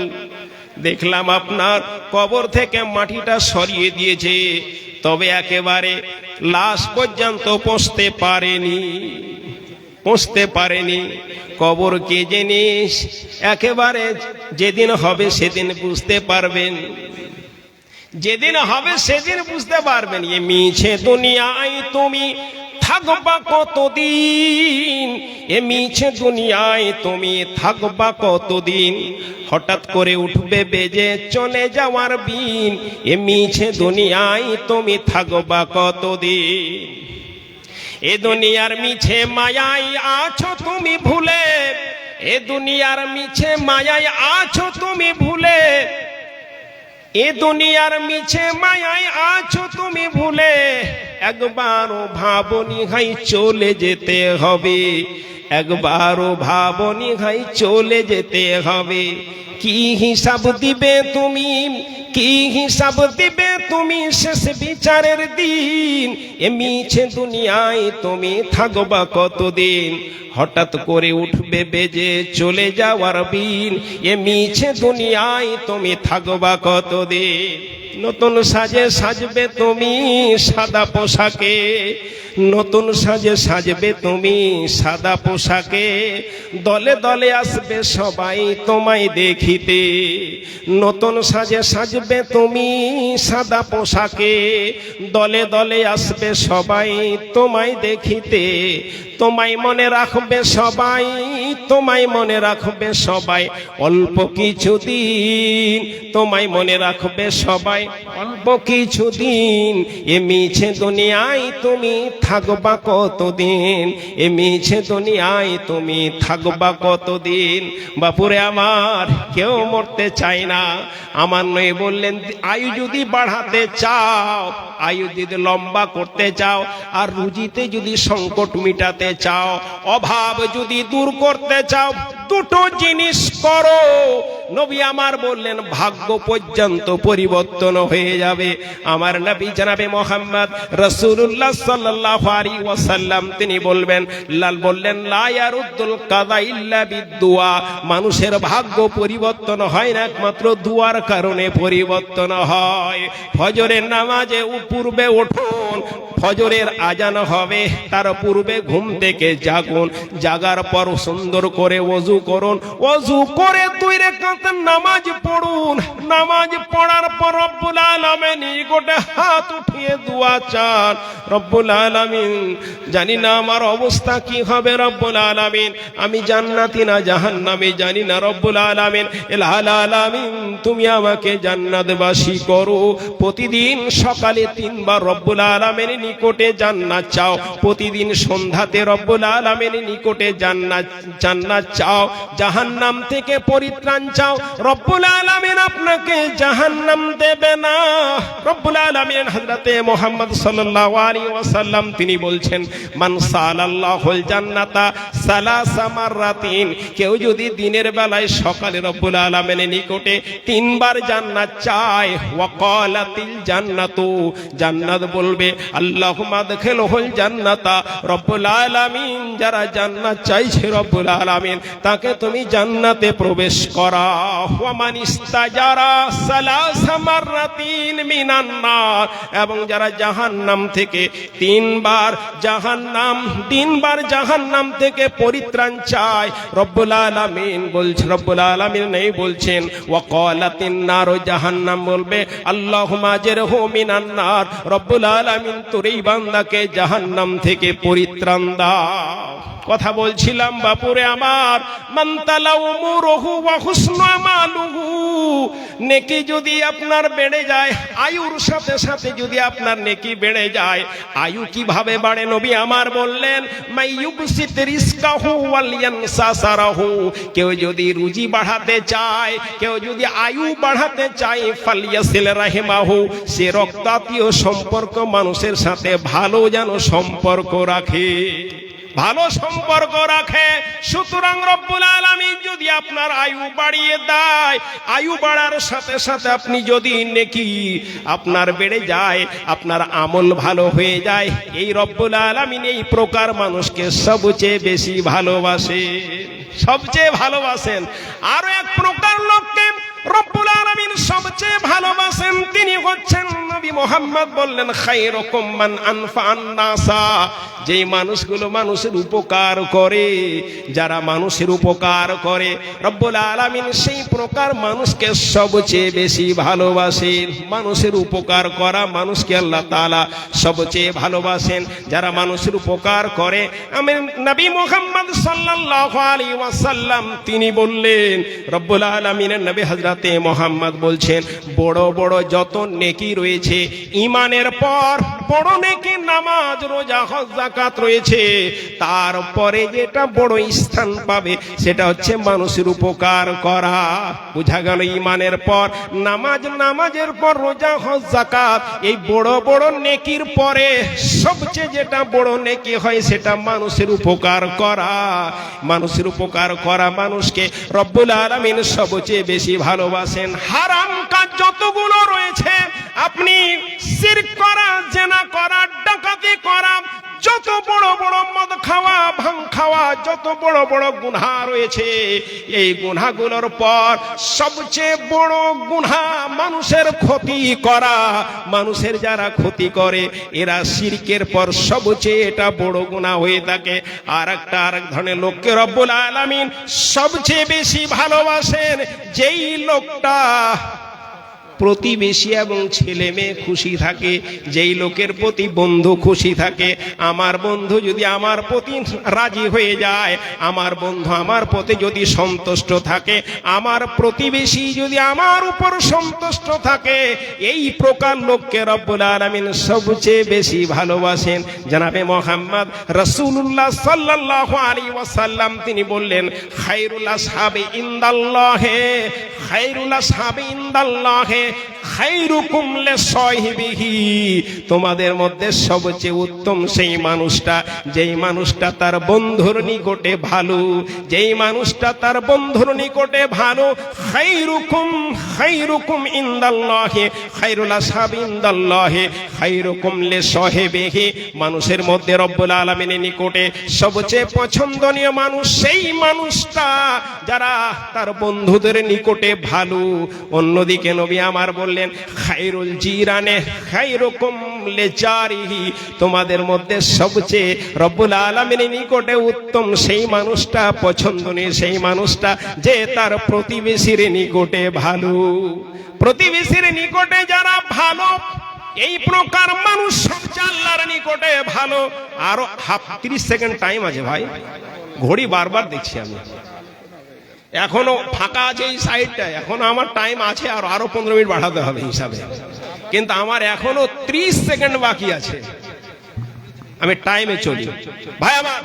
Speaker 1: দেখলাম আপনার কবর থেকে মাটিটা সরিয়ে দিয়েছে, তবে একেবারে লাশ পর্যন্ত পৌঁছতে পারেনি। কবর কি জিনিস একেবারে যেদিন হবে সেদিন বুঝতে পারবেন, যেদিন হবে সেদিন বুঝতে পারবেন। এ মিছে দুনিয়ায় তুমি থাকবা কতদিন, এ মিছে দুনিয়ায় তুমি থাকবা কতদিন। হঠাৎ করে উঠবে বেজে চলে যাওয়ার বিন, এ মিছে দুনিয়ায় তুমি থাকবা কতদিন। এ দুনিয়ার মিছে মায়ায় আছো তুমি ভুলে, এ দুনিয়ার মিছে মায়ায় আছো তুমি ভুলে, এ দুনিয়ার মিছে মায়ায় আছো তুমি ভুলে। একবারও ভাবনি হাই চলে যেতে হবে, একবারও ভাবনি হাই চলে যেতে হবে। কি হিসাব দিবে তুমি, কি হিসাব দিবে তুমি শেষ বিচারের দিন। এ মিছে দুনিয়ায় তুমি থাকবা কতদিন। হঠাৎ করে উঠবে বেজে চলে যাওয়ার বিন, এ মিছে দুনিয়ায় তুমি থাকবা কতদিন। নতুন সাজে সাজবে তুমি সাদা পোশাকে, নতুন সাজে সাজবে তুমি সাদা পোশাকে। দলে দলে আসবে সবাই তোমায় দেখিতে, নতুন সাজে সাজবে তুমি সাদা পোশাকে। দলে দলে আসবে সবাই তোমায় দেখিতে, তোমায় মনে রাখবে সবাই, তোমায় মনে রাখবে সবাই অল্প কিছুদিন, তোমায় মনে রাখবে সবাই অল্প কিছুদিন। এ মিছে দুনিয়ায় তুমি থাকবা কতদিন, এ মিছে দুনিয়ায় তুমি থাকবা কতদিন। বাপুরে আমার কেউ মরতে চায় না। আমার নয় বললেন আয়ু যদি বাড়াতে চাও, আয়ু যদি লম্বা করতে চাও, আর রুজিতে যদি সংকট মিটাতে চাও, অভাব যদি দূর করতে চাও, দুটো জিনিস করো। নবী আমার বললেন ভাগ্য পর্যন্ত পরিবর্তন হয়ে যাবে। আমার নবী জনাবে মুহাম্মদ রাসূলুল্লাহ সাল্লাল্লাহু আলাইহি ওয়াসাল্লাম তিনি বললেন লা ইয়ারুদ্দুল কাযা ইল্লা বিদুয়া। মানুষের ভাগ্য পরিবর্তন হয় না, একমাত্র দুয়ার কারণে পরিবর্তন হয়। ফজরের নামাজে পূর্বে উঠুন, ফজরের আজান হবে তার পূর্বে ঘুম থেকে জাগুন, জাগার পর সুন্দর করে ওযু করুন, ওযু করে 2 রাকাত নামাজ পড়ুন। নামাজ পড়ার পর রব্বুল আলামিন নিকটে হাত উঠিয়ে দোয়া চান, রব্বুল আলামিন জানি না আমার অবস্থা কি হবে, রব্বুল আলামিন আমি জান্নাতি না জাহান্নামী জানি না, রব্বুল আলামিন এলাল আলামিন তুমি আমাকে জান্নাতবাসী করো। প্রতিদিন সকালে 3 বার রব্বুল আলামিনের নিকটে জান্নাত চাও, প্রতিদিন সন্ধ্যাতে রব্বুল আলামিনের নিকটে জান্নাত চাও, জাহান্নাম থেকে পরিত্রাণ চাও। রব্বুল আলামিন আপনাকে জাহান্নাম দেবে না। রব্বুল আলামিন হযরতে মুহাম্মদ সাল্লাল্লাহু আলাইহি ওয়াসাল্লাম তিনি বলছেন মান সালাল্লাহুল জান্নাতা সালাসা মাররাতিন। কেউ যদি দিনের বেলায় সকালে রব্বুল আলামিনের নিকটে 3 বার জান্নাত চায়, ওয়া ক্বালাতিল জান্নাতু, জান্নাত বলবে আল্লাহুম্মা আদখিলহুল জান্নাতা। রব্বুল আলামিন যারা জান্নাত চাইছে রব্বুল আলামিন তাকে তুমি জান্নাতে প্রবেশ করাও। ওয়া মান ইস্তাজারা সালাসা মাররাতিন মিনান নার, এবং যারা জাহান্নাম থেকে 3 বার জাহান্নাম থেকে পরিত্রাণ চায়, রব্বুল আলামিন বলছেন, রব্বুল আলামিন নেই বলছেন ওয়া ক্বালাতিন নার, জাহান্নাম বলবে আল্লাহুম্মা আজরিহু মিনান নার। রব্বুল আলামিন তোর এই বান্দাকে জাহান্নাম থেকে পরিত্রাণ দাও। কথা বলছিলাম বাপুরে আমার, মান তালা উমুরহু ওয়া হুসনু আমালুহু। নেকি যদি আপনার বেড়ে যায়, আয়ুর সাথে সাথে যদি আপনার নেকি বেড়ে যায়, আয়ু কিভাবে বাড়ে নবী আমার বললেন মাইয়ুবসিত রিজকাহু ওয়াল ইয়ানসাসারাহু। কেউ যদি রুজি বাড়াতে চায়, কেউ যদি আয়ু বাড়াতে চায়, ফালিয়াসিল রাহিমাহু, সে রক্তাতীয় সম্পর্ক মানুষের সাথে ভালো যেন সম্পর্ক রাখে। ভালো সম্পর্ক রাখে। সুতরাং রব্বুল আলামিন যদি আপনার আয়ু বাড়িয়ে দেয়, আয়ু বাড়ার সাথে সাথে আপনি যদি নেকি আপনার বেড়ে যায়, আপনার আমল ভালো হয়ে যায়, এই রব্বুল আলামিন এই প্রকার মানুষকে সবচেয়ে বেশি ভালোবাসেন, সবচেয়ে ভালোবাসেন। আরো এক প্রকার লোককে রব্বুল আলামিন সবচেয়ে ভালোবাসেন, তিনি হচ্ছেন নবী মুহাম্মদ বললেন খায়রুকুম মান আনফা'আন নাসা, যেই মানুষগুলো মানুষের উপকার করে, যারা মানুষের উপকার করে রব্বুল আলামিন সেই প্রকার মানুষকে সবচেয়ে বেশি ভালোবাসেন। মানুষের উপকার করা মানুষকে আল্লাহ তাআলা সবচেয়ে ভালোবাসেন। যারা মানুষের উপকার করে, আমি নবী মুহাম্মদ সাল্লাল্লাহু আলাইহি ওয়াসাল্লাম তিনি বললেন, রব্বুল আলামিনের নবী হযরতে মুহাম্মদ বলছেন, বড় বড় যত নেকি রয়েছে ঈমানের পর বড় নেকি নামাজ রোজা হজ যাকাত রয়েছে, তারপরে যেটা বড় স্থান পাবে সেটা হচ্ছে মানুষের উপকার করা। বুঝা গেল, ঈমানের পর নামাজ, নামাজের পর রোজা হজ যাকাত, এই বড় বড় নেকির পরে সবচেয়ে যেটা বড় নেকি হয় সেটা মানুষের উপকার করা। মানুষের উপকার করা মানুষকে রব্বুল আলামিন সবচেয়ে বেশি ভালোবাসেন। হারাম কাজ যতগুলো রয়েছে, আপনি শিরক করা, জেনা করা, ডাকাতি করা, যত বড় বড় মদ খাওয়া, ভাং খাওয়া, যত বড় বড় গুনাহ রয়েছে, এই গুনাহগুলোর পর সবচেয়ে বড় গুনাহ মানুষের ক্ষতি করা। মানুষের যারা ক্ষতি করে এরা শিরকের পর সবচেয়ে এটা বড় গুনাহ হয়ে থাকে। আর এক ধরনের লোককে রব্বুল আলামিন সবচেয়ে বেশি ভালোবাসেন, যেই লোকটা প্রতিবেশী এবং ছেলে মেয়ে খুশি থাকে, যেই লোকের প্রতি বন্ধু খুশি থাকে। আমার বন্ধু যদি আমার প্রতি রাজি হয়ে যায়, আমার বন্ধু আমার প্রতি যদি সন্তুষ্ট থাকে, আমার প্রতিবেশী যদি আমার উপর সন্তুষ্ট থাকে, এই প্রকার লোককে রব্বুল আলামিন সবচেয়ে বেশি ভালোবাসেন। জনাবে মুহাম্মদ রাসূলুল্লাহ সাল্লাল্লাহু আলাইহি ওয়াসাল্লাম তিনি বললেন, খায়রুল আসহাবি ইনদাল্লাহি, খায়রুল আসহাবি ইনদাল্লাহি খায়রুকুম লিসাহিবিহি, তোমাদের মধ্যে সবচেয়ে উত্তম সেই মানুষটা যেই মানুষটা তার বন্ধুর নিকটে ভালো, যেই মানুষটা তার বন্ধুর নিকটে ভালো। খায়রুকুম খায়রুকুম ইনদাল্লাহি খায়রুল আসহাবি ইনদাল্লাহি খায়রুকুম লিসাহিবিহি, মানুষের মধ্যে রব্বুল আলামিনের নিকটে সবচেয়ে পছন্দনীয় মানুষ সেই মানুষটা যারা তার বন্ধুদের নিকটে ভালো। অন্যদিকে নবী আমার বললেন, খায়রুল জিরানে খায়রুকুম লিজারিহি, তোমাদের মধ্যে সবচেয়ে রব্বুল আলামিনের নিকটে উত্তম সেই মানুষটা, পছন্দনীয় সেই মানুষটা যে তার প্রতিবেশীর নিকটে ভালো। প্রতিবেশীর নিকটে যারা ভালো, এই প্রকার মানুষ সবচেয়ে আল্লাহর নিকটে ভালো। আরো 30 সেকেন্ড টাইম আছে ভাই, ঘড়ি বারবার দেখছি আমি, এখনো ফাঁকা আছে এই সাইডটা, এখনো আমার টাইম আছে, আর আরো 15 মিনিট বাড়াতে হবে হিসাবে, কিন্তু আমার এখনো 30 সেকেন্ড বাকি আছে, আমি টাইমে চলি। ভাই আমার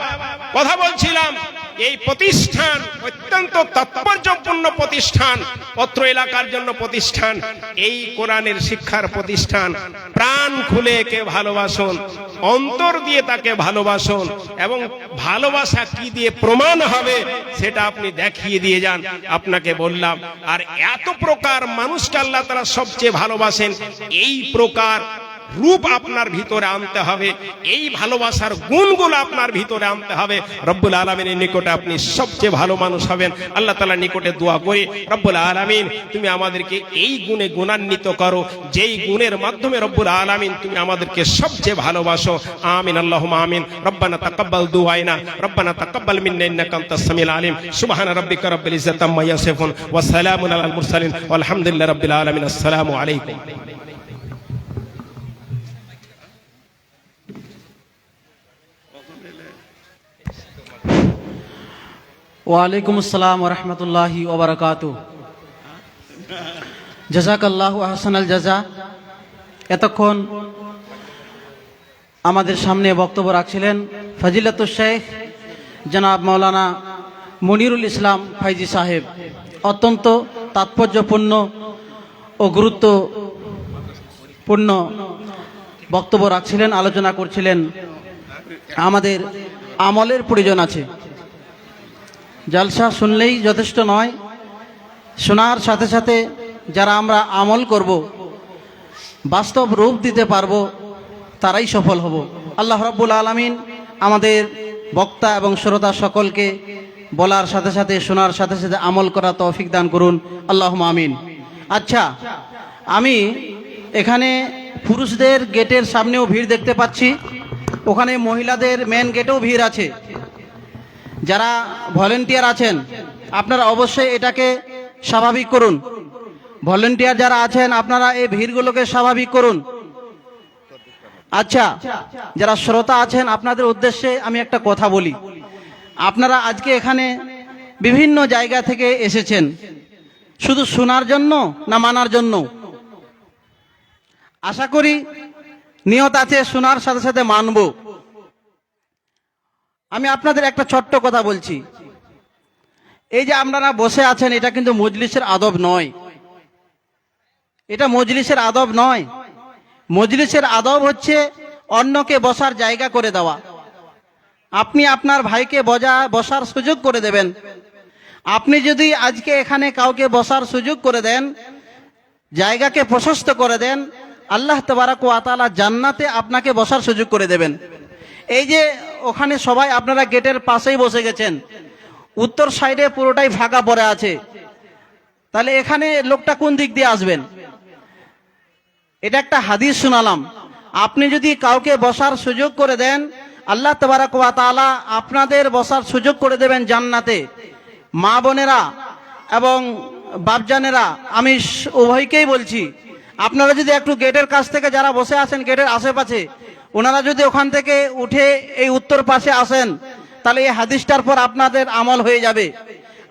Speaker 1: কথা বলছিলাম, এই প্রতিষ্ঠান অত্যন্ত তাৎপর্যপূর্ণ প্রতিষ্ঠান, অত্র এলাকার জন্য প্রতিষ্ঠান, এই কোরআনের শিক্ষার প্রতিষ্ঠান। প্রাণ খুলে একে ভালোবাসুন, অন্তর দিয়ে তাকে ভালোবাসুন, এবং ভালোবাসা কি দিয়ে প্রমাণ হবে সেটা আপনি দেখিয়ে দিয়ে যান। আপনাকে বললাম, আর এত প্রকার মানুষকে আল্লাহ তাআলা সবচেয়ে ভালোবাসেন, এই প্রকার রূপ আপনার ভিতরে আনতে হবে, এই ভালোবাসার গুণগুলো আপনার ভিতরে আনতে হবে। রব্বুল আলামিনের নিকটে আপনি সবচেয়ে ভালো মানুষ হবেন। আল্লাহ তাআলার নিকটে দোয়া করি, রব্বুল আলামিন তুমি আমাদেরকে এই গুণে গুণান্বিত করো, যেই গুণের মাধ্যমে রব্বুল আলামিন তুমি আমাদেরকে সবচেয়ে ভালোবাসো। আমিন, আল্লাহুম্মা আমিন। রব্বানা তাকাব্বাল দুআনা, রব্বানা তাকাব্বাল মিন্না ইন্নাকা আনতাস সামিউল আলিম। সুবহানা রাব্বিকা রাব্বিল ইজ্জাতি আম্মা ইয়াসিফুন ওয়া সালামুন আলাল মুরসালিন ওয়ালহামদুলিল্লাহি রাব্বিল আলামিন। আসসালামু আলাইকুম।
Speaker 2: ওয়ালাইকুম আসসালাম ওয়া রাহমাতুল্লাহি ওয়া বারাকাতুহু। জাযাকাল্লাহু আহসানাল জাযা। এতক্ষণ আমাদের সামনে বক্তব্য রাখছিলেন ফজিলাতুশ শেখ জনাব মাওলানা মনিরুল ইসলাম ফাইজি সাহেব। অত্যন্ত তাৎপর্যপূর্ণ ও গুরুত্বপূর্ণ বক্তব্য রাখছিলেন, আলোচনা করছিলেন আমাদের আমলের প্রয়োজন আছে। জালসা শুনলেই যথেষ্ট নয়, শোনার সাথে সাথে যারা আমরা আমল করব, বাস্তব রূপ দিতে পারবো, তারাই সফল হব। আল্লাহ রাব্বুল আলামিন আমাদের বক্তা এবং শ্রোতা সকলকে বলার সাথে সাথে শোনার সাথে সাথে আমল করা তৌফিক দান করুন, আল্লাহুম্মা আমিন। আচ্ছা, আমি এখানে পুরুষদের গেটের সামনেও ভিড় দেখতে পাচ্ছি, ওখানে মহিলাদের মেন গেটেও ভিড় আছে। যারা ভলেন্টিয়ার আছেন আপনারা অবশ্যই এটাকে স্বাভাবিক করুন। ভলেন্টিয়ার যারা আছেন আপনারা এই ভিড়গুলোকে স্বাভাবিক করুন। আচ্ছা, যারা শ্রোতা আছেন আপনাদের উদ্দেশ্যে আমি একটা কথা বলি। আপনারা আজকে এখানে বিভিন্ন জায়গা থেকে এসেছেন, শুধু শোনার জন্য না মানার জন্য? আশা করি নিয়ত আছে শোনার সাথে সাথে মানব। আমি আপনাদের একটা ছোট্ট কথা বলছি। এই যে আপনারা বসে আছেন, এটা কিন্তু মজলিসের আদব নয়। এটা মজলিসের আদব নয়। মজলিসের আদব হচ্ছে অন্যকে বসার জায়গা করে দেওয়া। আপনি আপনার ভাইকে বসার সুযোগ করে দেবেন। আপনি যদি আজকে এখানে কাউকে বসার সুযোগ করে দেন, জায়গাকে প্রশস্ত করে দেন, আল্লাহ তাবারাক ওয়া তাআলা জান্নাতে আপনাকে বসার সুযোগ করে দেবেন। এই যে ওখানে সবাই আপনারা গেটের পাশেই বসে গেছেন, উত্তর সাইডে পুরোটাই ফাঁকা পড়ে আছে, তাহলে এখানে লোকটা কোন দিক দিয়ে আসবেন? এটা একটা হাদিস শোনালাম। আপনি যদি কাউকে বসার সুযোগ করে দেন, আল্লাহ তাবারাক ওয়া তাআলা আপনাদের বসার সুযোগ করে দেবেন জান্নাতে। মা বোনেরা এবং বাপজানেরা, আমি উভয়কেই বলছি, আপনারা যদি একটু গেটের কাছ থেকে যারা বসে আছেন গেটের আশেপাশে, ওনারা যদি ওখান থেকে উঠে এই উত্তর পাশে আসেন, তাহলে এই হাদিসটার পর আপনাদের আমল হয়ে যাবে।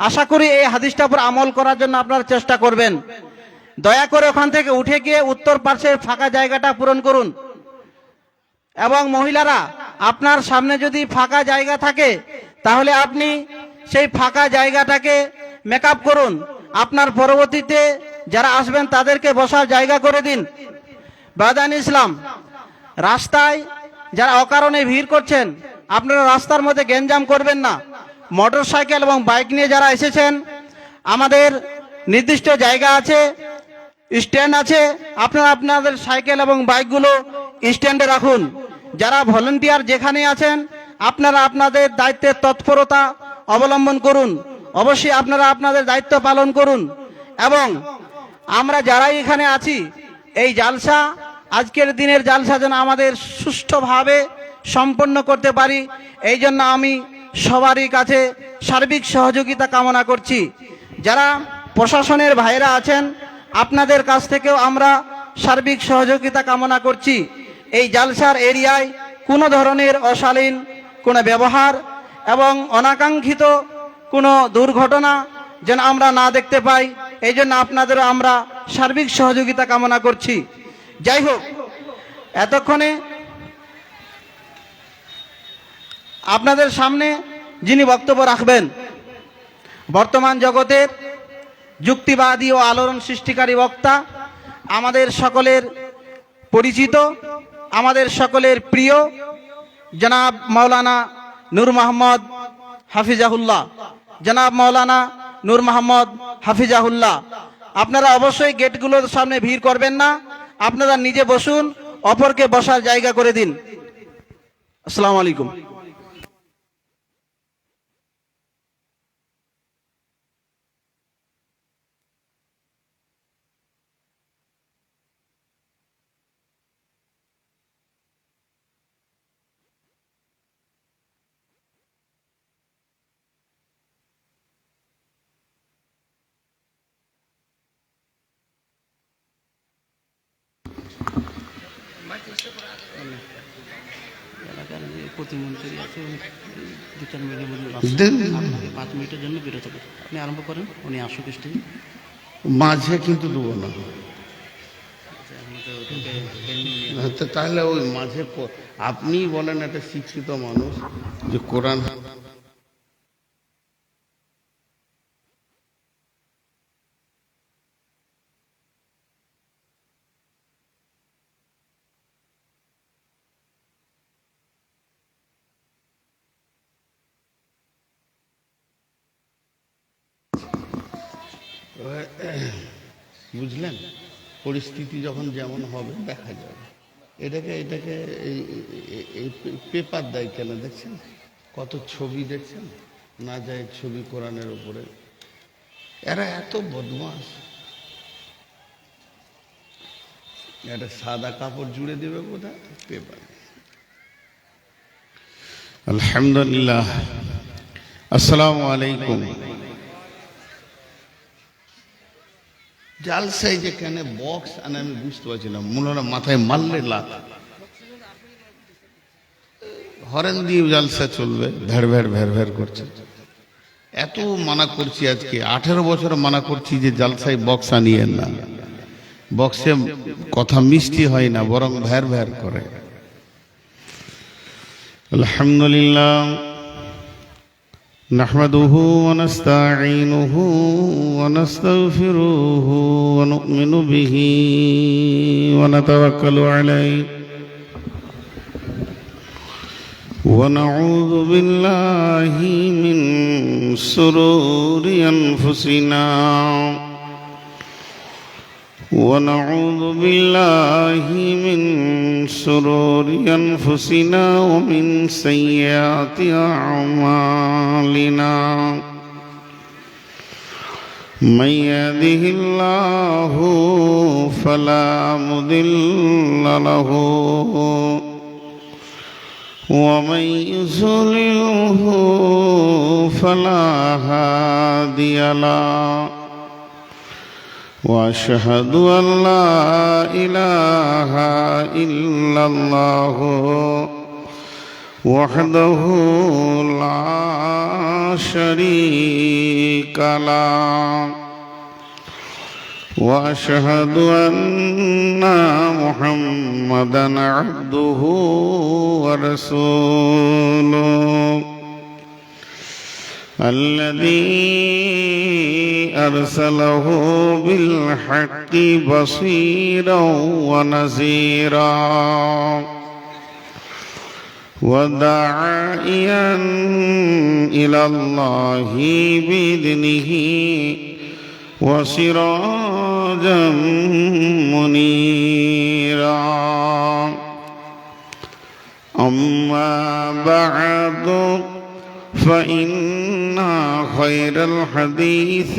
Speaker 2: আশা করি এই হাদিসটার পর আমল করার জন্য আপনারা চেষ্টা করবেন। দয়া করে ওখান থেকে উঠে গিয়ে উত্তর পাশের ফাঁকা জায়গাটা পূরণ করুন। এবং মহিলারা, আপনার সামনে যদি ফাঁকা জায়গা থাকে তাহলে আপনি সেই ফাঁকা জায়গাটাকে মেকআপ করুন। আপনার পরবর্তীতে যারা আসবেন তাদেরকে বসার জায়গা করে দিন। বাদান ইসলাম, রাস্তায় যারা অকারণে ভিড় করছেন, আপনারা রাস্তার মধ্যে গ্যাঞ্জাম করবেন না। মোটর সাইকেল এবং বাইক নিয়ে যারা এসেছেন, আমাদের নির্দিষ্ট জায়গা আছে, স্ট্যান্ড আছে, আপনারা আপনাদের সাইকেল এবং বাইকগুলো স্ট্যান্ডে রাখুন। যারা ভলেন্টিয়ার যেখানে আছেন আপনারা আপনাদের দায়িত্বের তৎপরতা অবলম্বন করুন। অবশ্যই আপনারা আপনাদের দায়িত্ব পালন করুন। এবং আমরা যারাই এখানে আছি, এই জালসা, আজকের দিনের জালসা যেন আমাদের সুষ্ঠুভাবে সম্পন্ন করতে পারি, এই জন্য আমি সবারই কাছে সার্বিক সহযোগিতা কামনা করছি। যারা প্রশাসনের ভাইরা আছেন আপনাদের কাছ থেকেও আমরা সার্বিক সহযোগিতা কামনা করছি। এই জালসার এরিয়ায় কোনো ধরনের অশালীন কোনো ব্যবহার এবং অনাকাঙ্ক্ষিত কোনো দুর্ঘটনা যেন আমরা না দেখতে পাই, এই জন্য আপনাদেরও আমরা সার্বিক সহযোগিতা কামনা করছি। যাই হোক, এতক্ষণে আপনাদের সামনে যিনি বক্তব্য রাখবেন, বর্তমান জগতের যুক্তিবাদী ও আলোড়ন সৃষ্টিকারী বক্তা, আমাদের সকলের পরিচিত, আমাদের সকলের প্রিয় জনাব মাওলানা নূর মোহাম্মদ হাফিজাহুল্লাহ। জনাব মাওলানা নূর মোহাম্মদ হাফিজাহুল্লাহ, আপনারা অবশ্যই গেটগুলোর সামনে ভিড় করবেন না, আপনারা নিজে বসুন, অপরকে বসার জায়গা করে দিন। আসসালামু আলাইকুম। এলাকার যে প্রতিমন্ত্রী আছে উনি 2-4 মিনিটের মধ্যে আপনাকে 5 মিনিটের জন্য বিরত করেন। আপনি আরম্ভ করেন, উনি আসুক স্টেজে।
Speaker 3: মাঝে কিন্তু দেবো না, তাহলে ওই মাঝে আপনি বলেন একটা শিক্ষিত মানুষ যে কোরআন বুঝলেন, পরিস্থিতি যখন যেমন হবে দেখা যাবে। এটাকে এটাকে এই পেপার দেয় কেন দেখছেন, কত ছবি দেখছেন, না যায় ছবি কোরআনের উপরে। এরা এত বদমাস, একটা সাদা কাপড় জুড়ে দেবে বোধহয় পেপার। আলহামদুলিল্লাহ, আসসালামু আলাইকুম। জালসাই যে কেন বক্স আনে আমি বুঝতে পারছি না, মনে হয় মাথায় মারলে লাত। হরেন দিয়ে জালসা চলবে, ভেড় ভেড় ভেড় ভেড় করছে। এত মানা করছি, আজকে 18 বছর মানা করছি যে জালসাই বক্স আনিয়েন না, বক্সে কথা মিষ্টি হয় না, বরং ভেড় ভেড় করে। আলহামদুলিল্লাহ, নাহমাদুহু ওয়া নাস্তাঈনুহু ওয়া নাস্তাগফিরুহু ওয়া নু'মিনু বিহি ওয়া নাতাওয়াক্কালু আলাইহি ওয়া নাউযু বিল্লাহি মিন শুরুরি আনফুসিনা ونعوذ بالله من شرور أنفسنا ومن سيئات أعمالنا من يهده الله فلا مضل له ومن يضلله فلا هادي له وأشهد أن لا إله إلا الله وحده لا شريك له وأشهد أن محمدا عبده ورسوله الذي أرسله بالحق بصيرا ونذيرا وداعيا إلى الله بإذنه وسراجا منيرا أما بعد فإن خير الحديث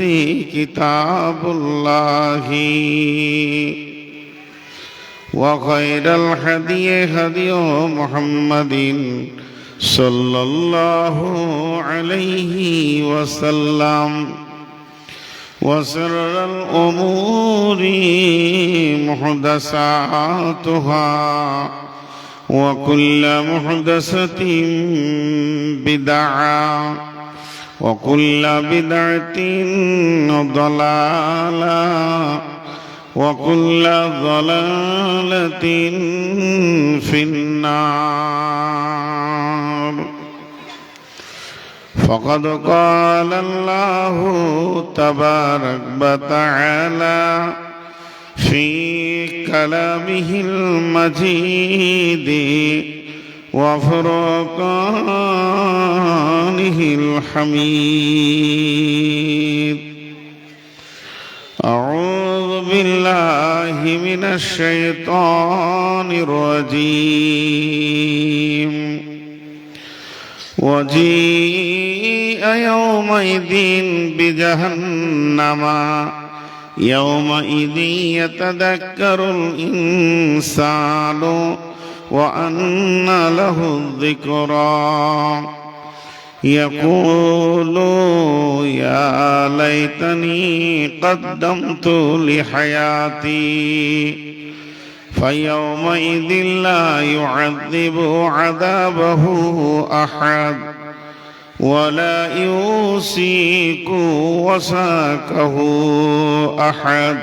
Speaker 3: كتاب الله وخير الهدي هدي محمد صلى الله عليه وسلم وشر الأمور محدثاتها وكل محدثة بدعة وكل بدعة ضلالة وكل ضلالة في النار. فقد قال الله تبارك وتعالى في كلامه المجيد وفرقانه الحميد. أعوذ بالله من الشيطان الرجيم. وجيء يومئذ بجهنم يومئذ يتذكر الإنسان وأنى له الذكرى يقول يا ليتني قدمت لحياتي فيومئذ لا يعذب عذابه أحد ولا يوثق وثاقه أحد.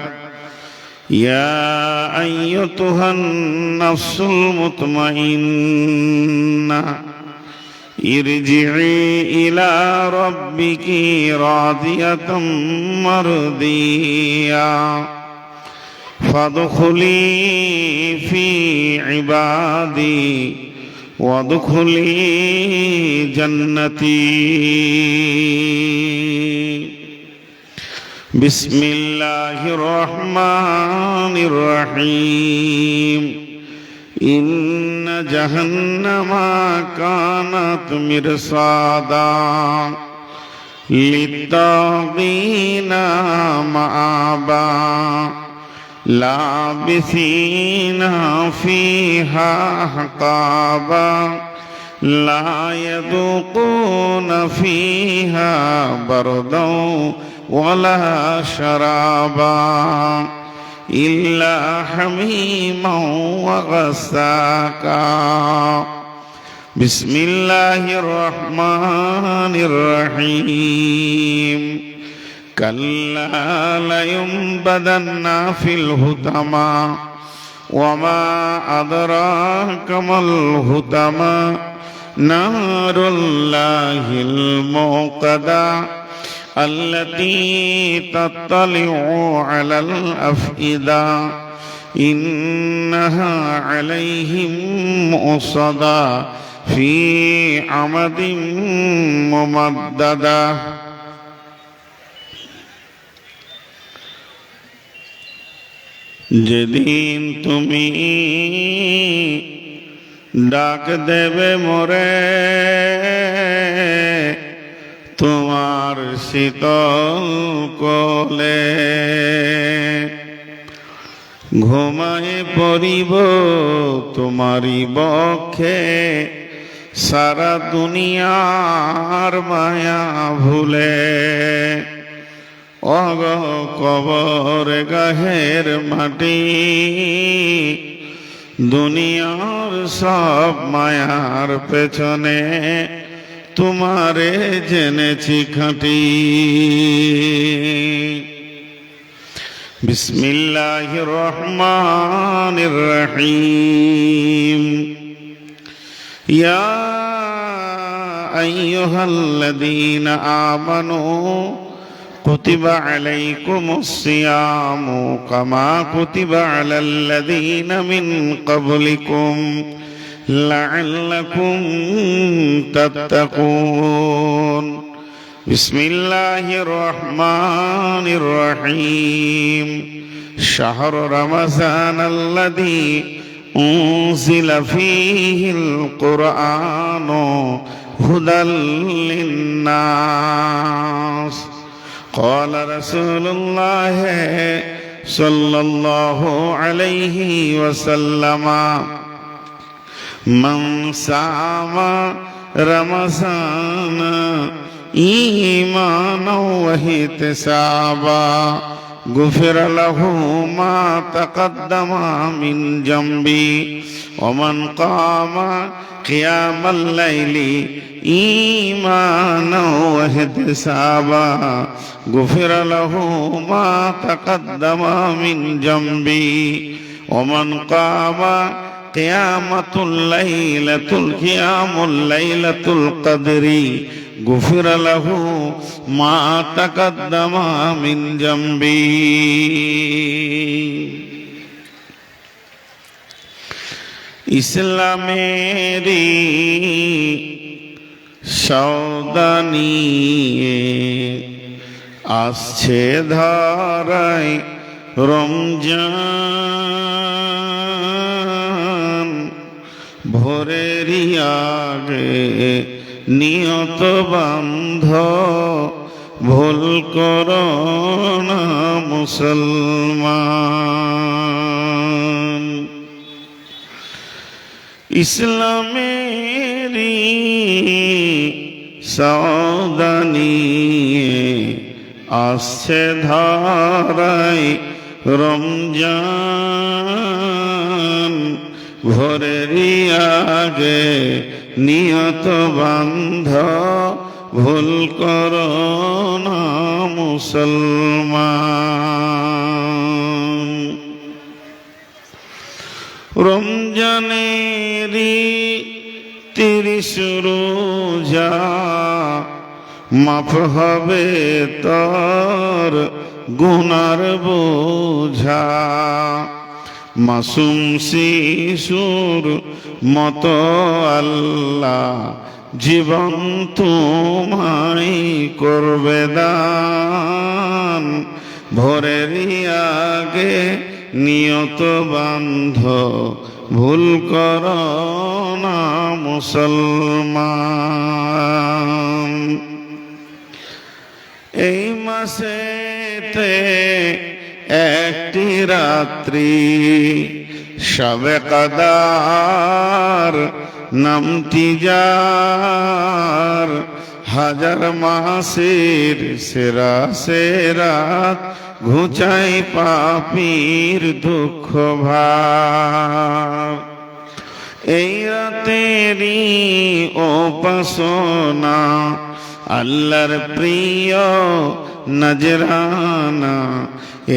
Speaker 3: يا أيتها النفس المطمئنة ارجعي إلى ربك راضية مرضية فادخلي في عبادي وادخلي جنتي.
Speaker 4: بسم الله الرحمن الرحيم إن جهنم كانت مرصادا للطاغين مآبا لابثين فيها أحقابا لا يذوقون فيها بردا ولا شرابا إلا حميما وغساقا بسم الله الرحمن الرحيم كلا لينبذن في الحطمة وما أدراك ما الحطمة نار الله الموقدة التي تطلع على الأفئدة إنها عليهم مؤصدة في عمد ممددة যেদিন তুমি ডাক দেবে মোরে তোমার শীতল কোলে ঘুমায়ে পড়িব তোমারি বক্ষে সারা দুনিয়ার মায়া ভুলে অগ কবর গাহের মাটি দুনিয়ার সব মায়ার পেছনে তোমারে জেনেছি খাঁটি বিসমিল্লাহির রহমানির রহিম ইয়া আইয়ুহাল্লাযীনা আমানু كتب عليكم الصيام كما كتب على الذين من قبلكم لعلكم تتقون بسم الله الرحمن الرحيم شهر رمضان الذي أنزل فيه القرآن هدى للناس قال رسول الله صلى الله عليه وسلم من صام رمضان إيمانا واحتسابا غفر له ما تقدم من ذنبه ومن قام قيام الليل إيمانا واحتسابا غفر له ما تقدم من ذنبه ومن قام قيامة الليلة القدر غفر له ما تقدم من ذنبه ইসলামেরি সৌদানি আসছে ধারায় রমজান ভোরেরই আগে নিয়ত বান্ধ ভুল করো না মুসলমান ইসলামেরি সৌদানি আসছে ধারায় রমজান ভোরেরই আগে নিয়ত বান্ধ ভুল করো না মুসলমান রমজানেরি 30 রোজা মাফ হবে তোর গুনার বোঝা মাসুম শিশুর মতো আল্লাহ জীবন তোমায় করবে দান ভোরেরই আগে নিয়ত বান্ধ ভুল করো না মুসলমান। এই মাসেতে একটি রাত্রি শবে কদর নামটি যার, হাজার মাসের সেরা সেরাত ঘুচাই পাপীর দুঃখ ভার। এই রাতেরই উপাসনা আল্লাহর প্রিয় নজরানা,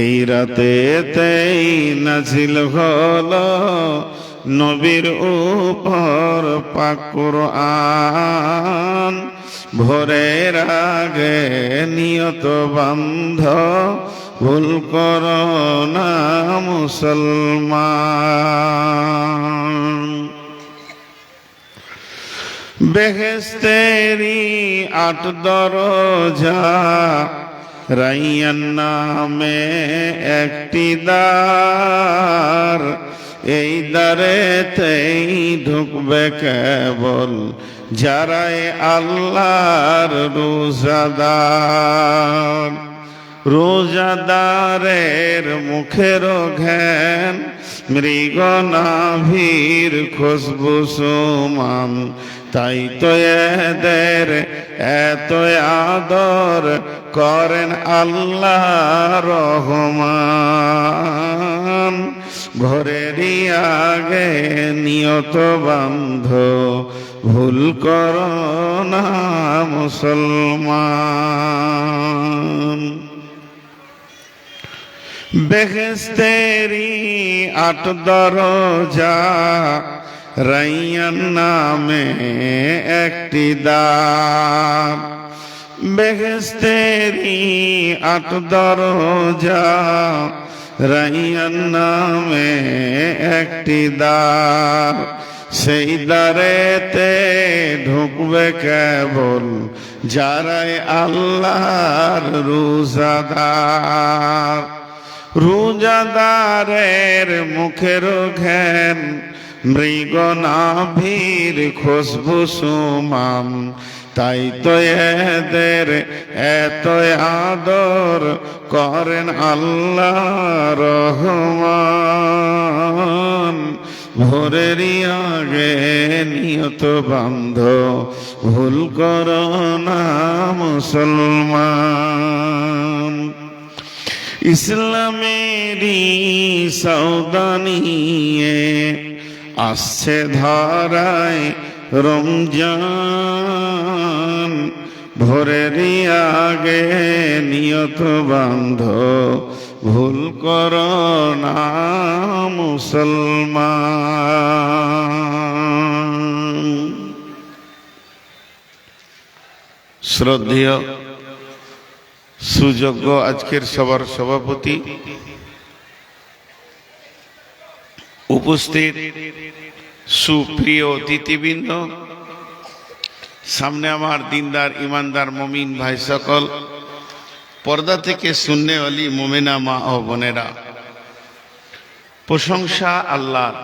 Speaker 4: এই রাতেতেই নাজিল হলো নবীর উপর পাক কুরআন। ভোরের আগে নিয়ত বান্ধ ভুল করো না মুসলমান। বেহেশতেরি 8 দরজা, রাইয়ান নামে একটি দ্বার, এই দ্বারেতেই ঢুকবে কেবল যারাই আল্লাহর রোজাদার। রোজাদারের মুখের ঘ্যান মৃগ নাভির খুশবু সমান, তাই তো এদের এত আদর করেন আল্লাহ রহমান। ঘরেরই আগে নিয়ত বান্ধ ভুল করো না মুসলমান। বেহেশতেরি 8 দরজা, রাইয়ান নামে একটি দ্বার, বেহেশতেরি 8 দরজা, রাইয়ান নামে একটি দ্বার, সেই দ্বারেতে ঢুকবে কেবল যারাই আল্লাহর রোজাদার। রোজাদারের মুখের ঘ্যান মৃগ নাভির খুশবু সুমাম, তাই তো এদের এত আদর করেন আল্লাহ রহমান। ভোরেরই আগে নিয়ত বান্ধ ভুল করো না মুসলমান। ইসলামেরই সওদা নিয়ে আসছে ধরায় রমজান, ভোরেরই আগে নিয়ত বান্ধ ভুল করো না মুসলমান। শ্রদ্ধেয় সুযোগ্য আজকের সবার সভাপতি, উপস্থিত সুপ্রিয় অতিথিবৃন্দ, সামনে আমার দিনদার ইমানদার মমিন ভাই সকল, পর্দা থেকে সুন্নেওয়ালি মোমেনা মা ও বোনেরা, প্রশংসা আল্লাহর,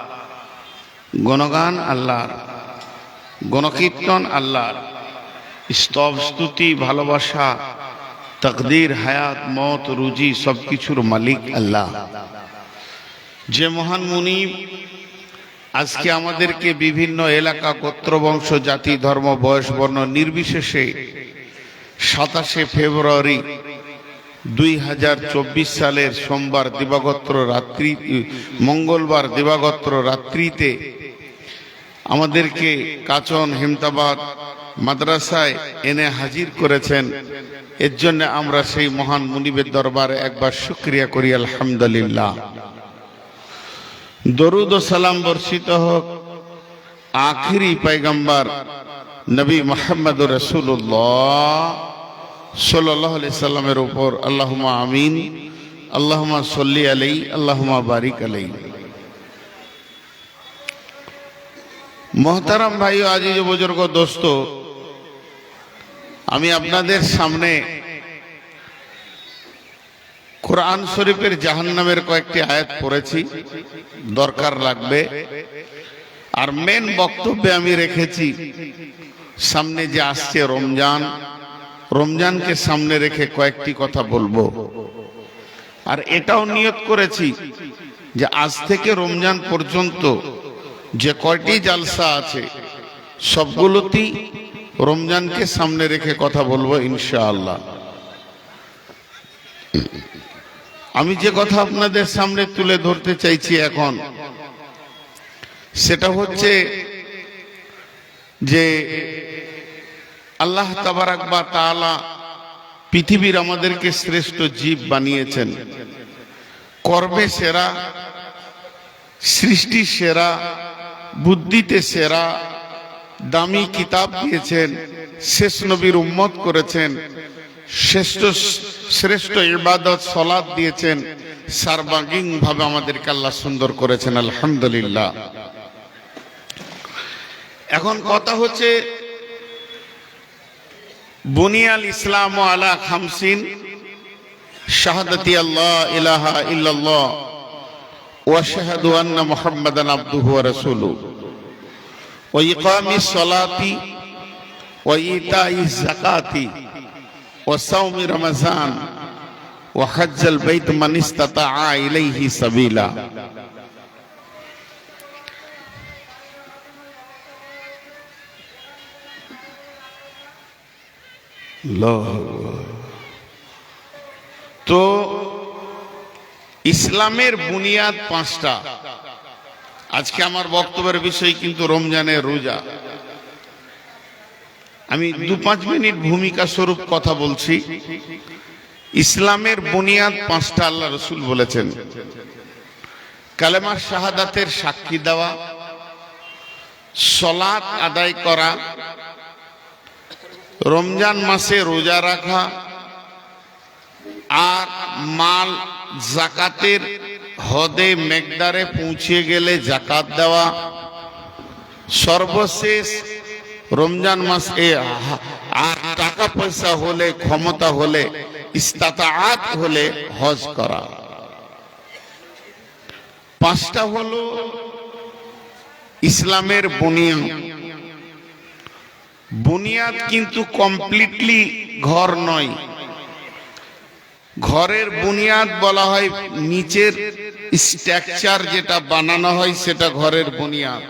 Speaker 4: গণগান আল্লাহর, গণকীর্তন আল্লাহর, স্তব স্তুতি ভালোবাসা তকদির হায়াত মত রুজি সবকিছুর মালিক আল্লাহ। যে মহান মুনিব আজকে আমাদেরকে বিভিন্ন এলাকা গোত্র বংশ জাতি ধর্ম বয়স বর্ণ নির্বিশেষে 27শে ফেব্রুয়ারি 2024 সালের সোমবার দিবাগত রাত্রি, মঙ্গলবার দিবাগত রাত্রিতে আমাদেরকে কাচন হেমতাবাদ মাদ্রাসায় এনে হাজির করেছেন। এর জন্য আমরা সেই মহান মুনিবের দরবারে একবার শুকরিয়া করি আলহামদুলিল্লাহ। দরুদ ও সালাম বর্ষিত হোক আখিরি পয়গম্বর নবী মুহাম্মদ রাসূলুল্লাহ সাল্লাল্লাহু আলাইহি সাল্লামের উপর। আল্লাহুম্মা আমিন, আল্লাহুম্মা সাল্লি আলাইহি, আল্লাহুম্মা বারিক আলাইহি। মোহতারাম ভাই ও আজিজ বুজুর্গ দোস্ত, আমি আপনাদের সামনে কোরআন শরীফের জাহান্নামের কয়েকটি আয়াত পড়েছি, দরকার লাগবে। আর মেন বক্তব্যে আমি রেখেছি সামনে যে আসছে রমজান, রমজানকে সামনে রেখে কয়েকটি কথা বলবো। আর এটাও নিয়ত করেছি যে আজ থেকে রমজান পর্যন্ত যে কয়টি জালসা আছে সবগুলোতেই রমজানকে সামনে রেখে কথা বলবো ইনশাআল্লাহ। আমি যে কথা আপনাদের সামনে তুলে ধরতে চাইছি এখন, সেটা হচ্ছে যে আল্লাহ তাবারাক ওয়া তাআলা পৃথিবীর আমাদেরকে শ্রেষ্ঠ জীব বানিয়েছেন, কর্মে সেরা, সৃষ্টি সেরা, বুদ্ধিতে সেরা, দামি কিতাব দিয়েছেন, শেষ নবীর উম্মত করেছেন, শ্রেষ্ঠ ইবাদত সালাত দিয়েছেন, সার্বাঙ্গীন ভাবে আমাদেরকে আল্লাহ সুন্দর করেছেন, আলহামদুলিল্লাহ। এখন কথা হচ্ছে বুনিয়াল ইসলাম আলা খামসিন শাহাদাতি আল্লাহ ইলাহা ইল্লাল্লাহ ওয়া আশহাদু আন্না মুহাম্মাদান আবদুহু ওয়া রাসূলুহু ওয়া ইকামিস সালাতি ওয়া ইতাইজ যাকাতি ওয়া সাওমি রমাযান ওয়া হজ্জাল বাইত মান ইসতাতাআ ইলাইহি সাবিলা। তো ইসলামের বুনিয়াদ পাঁচটা। আজকে আমার বক্তব্যের বিষয় কিন্তু রমজানের রোজা। আমি 2-5 মিনিট ভূমিকা স্বরূপ কথা বলছি। ইসলামের বুনিয়াদ পাঁচটা আল্লাহ রসুল বলেছেন। কালেমা শাহাদাতের সাক্ষী দেওয়া, সালাত আদায় করা, রমজান মাসে রোজা রাখা, আর মাল জাকাতের হদে মেকদারে পৌঁছে গেলে জাকাত দেওয়া, সর্বশেষ রমজান মাসে আর টাকা পয়সা হলে, ক্ষমতা হলে, ইস্তাতাআত হলে হজ করা। পাঁচটা হলো ইসলামের বুনিয়াদ। বুনিয়াদ কিন্তু কমপ্লিটলি ঘর নয়। ঘরের বুনিয়াদ বলা হয় নিচের স্ট্রাকচার যেটা বানানো হয় সেটা ঘরের বুনিয়াদ।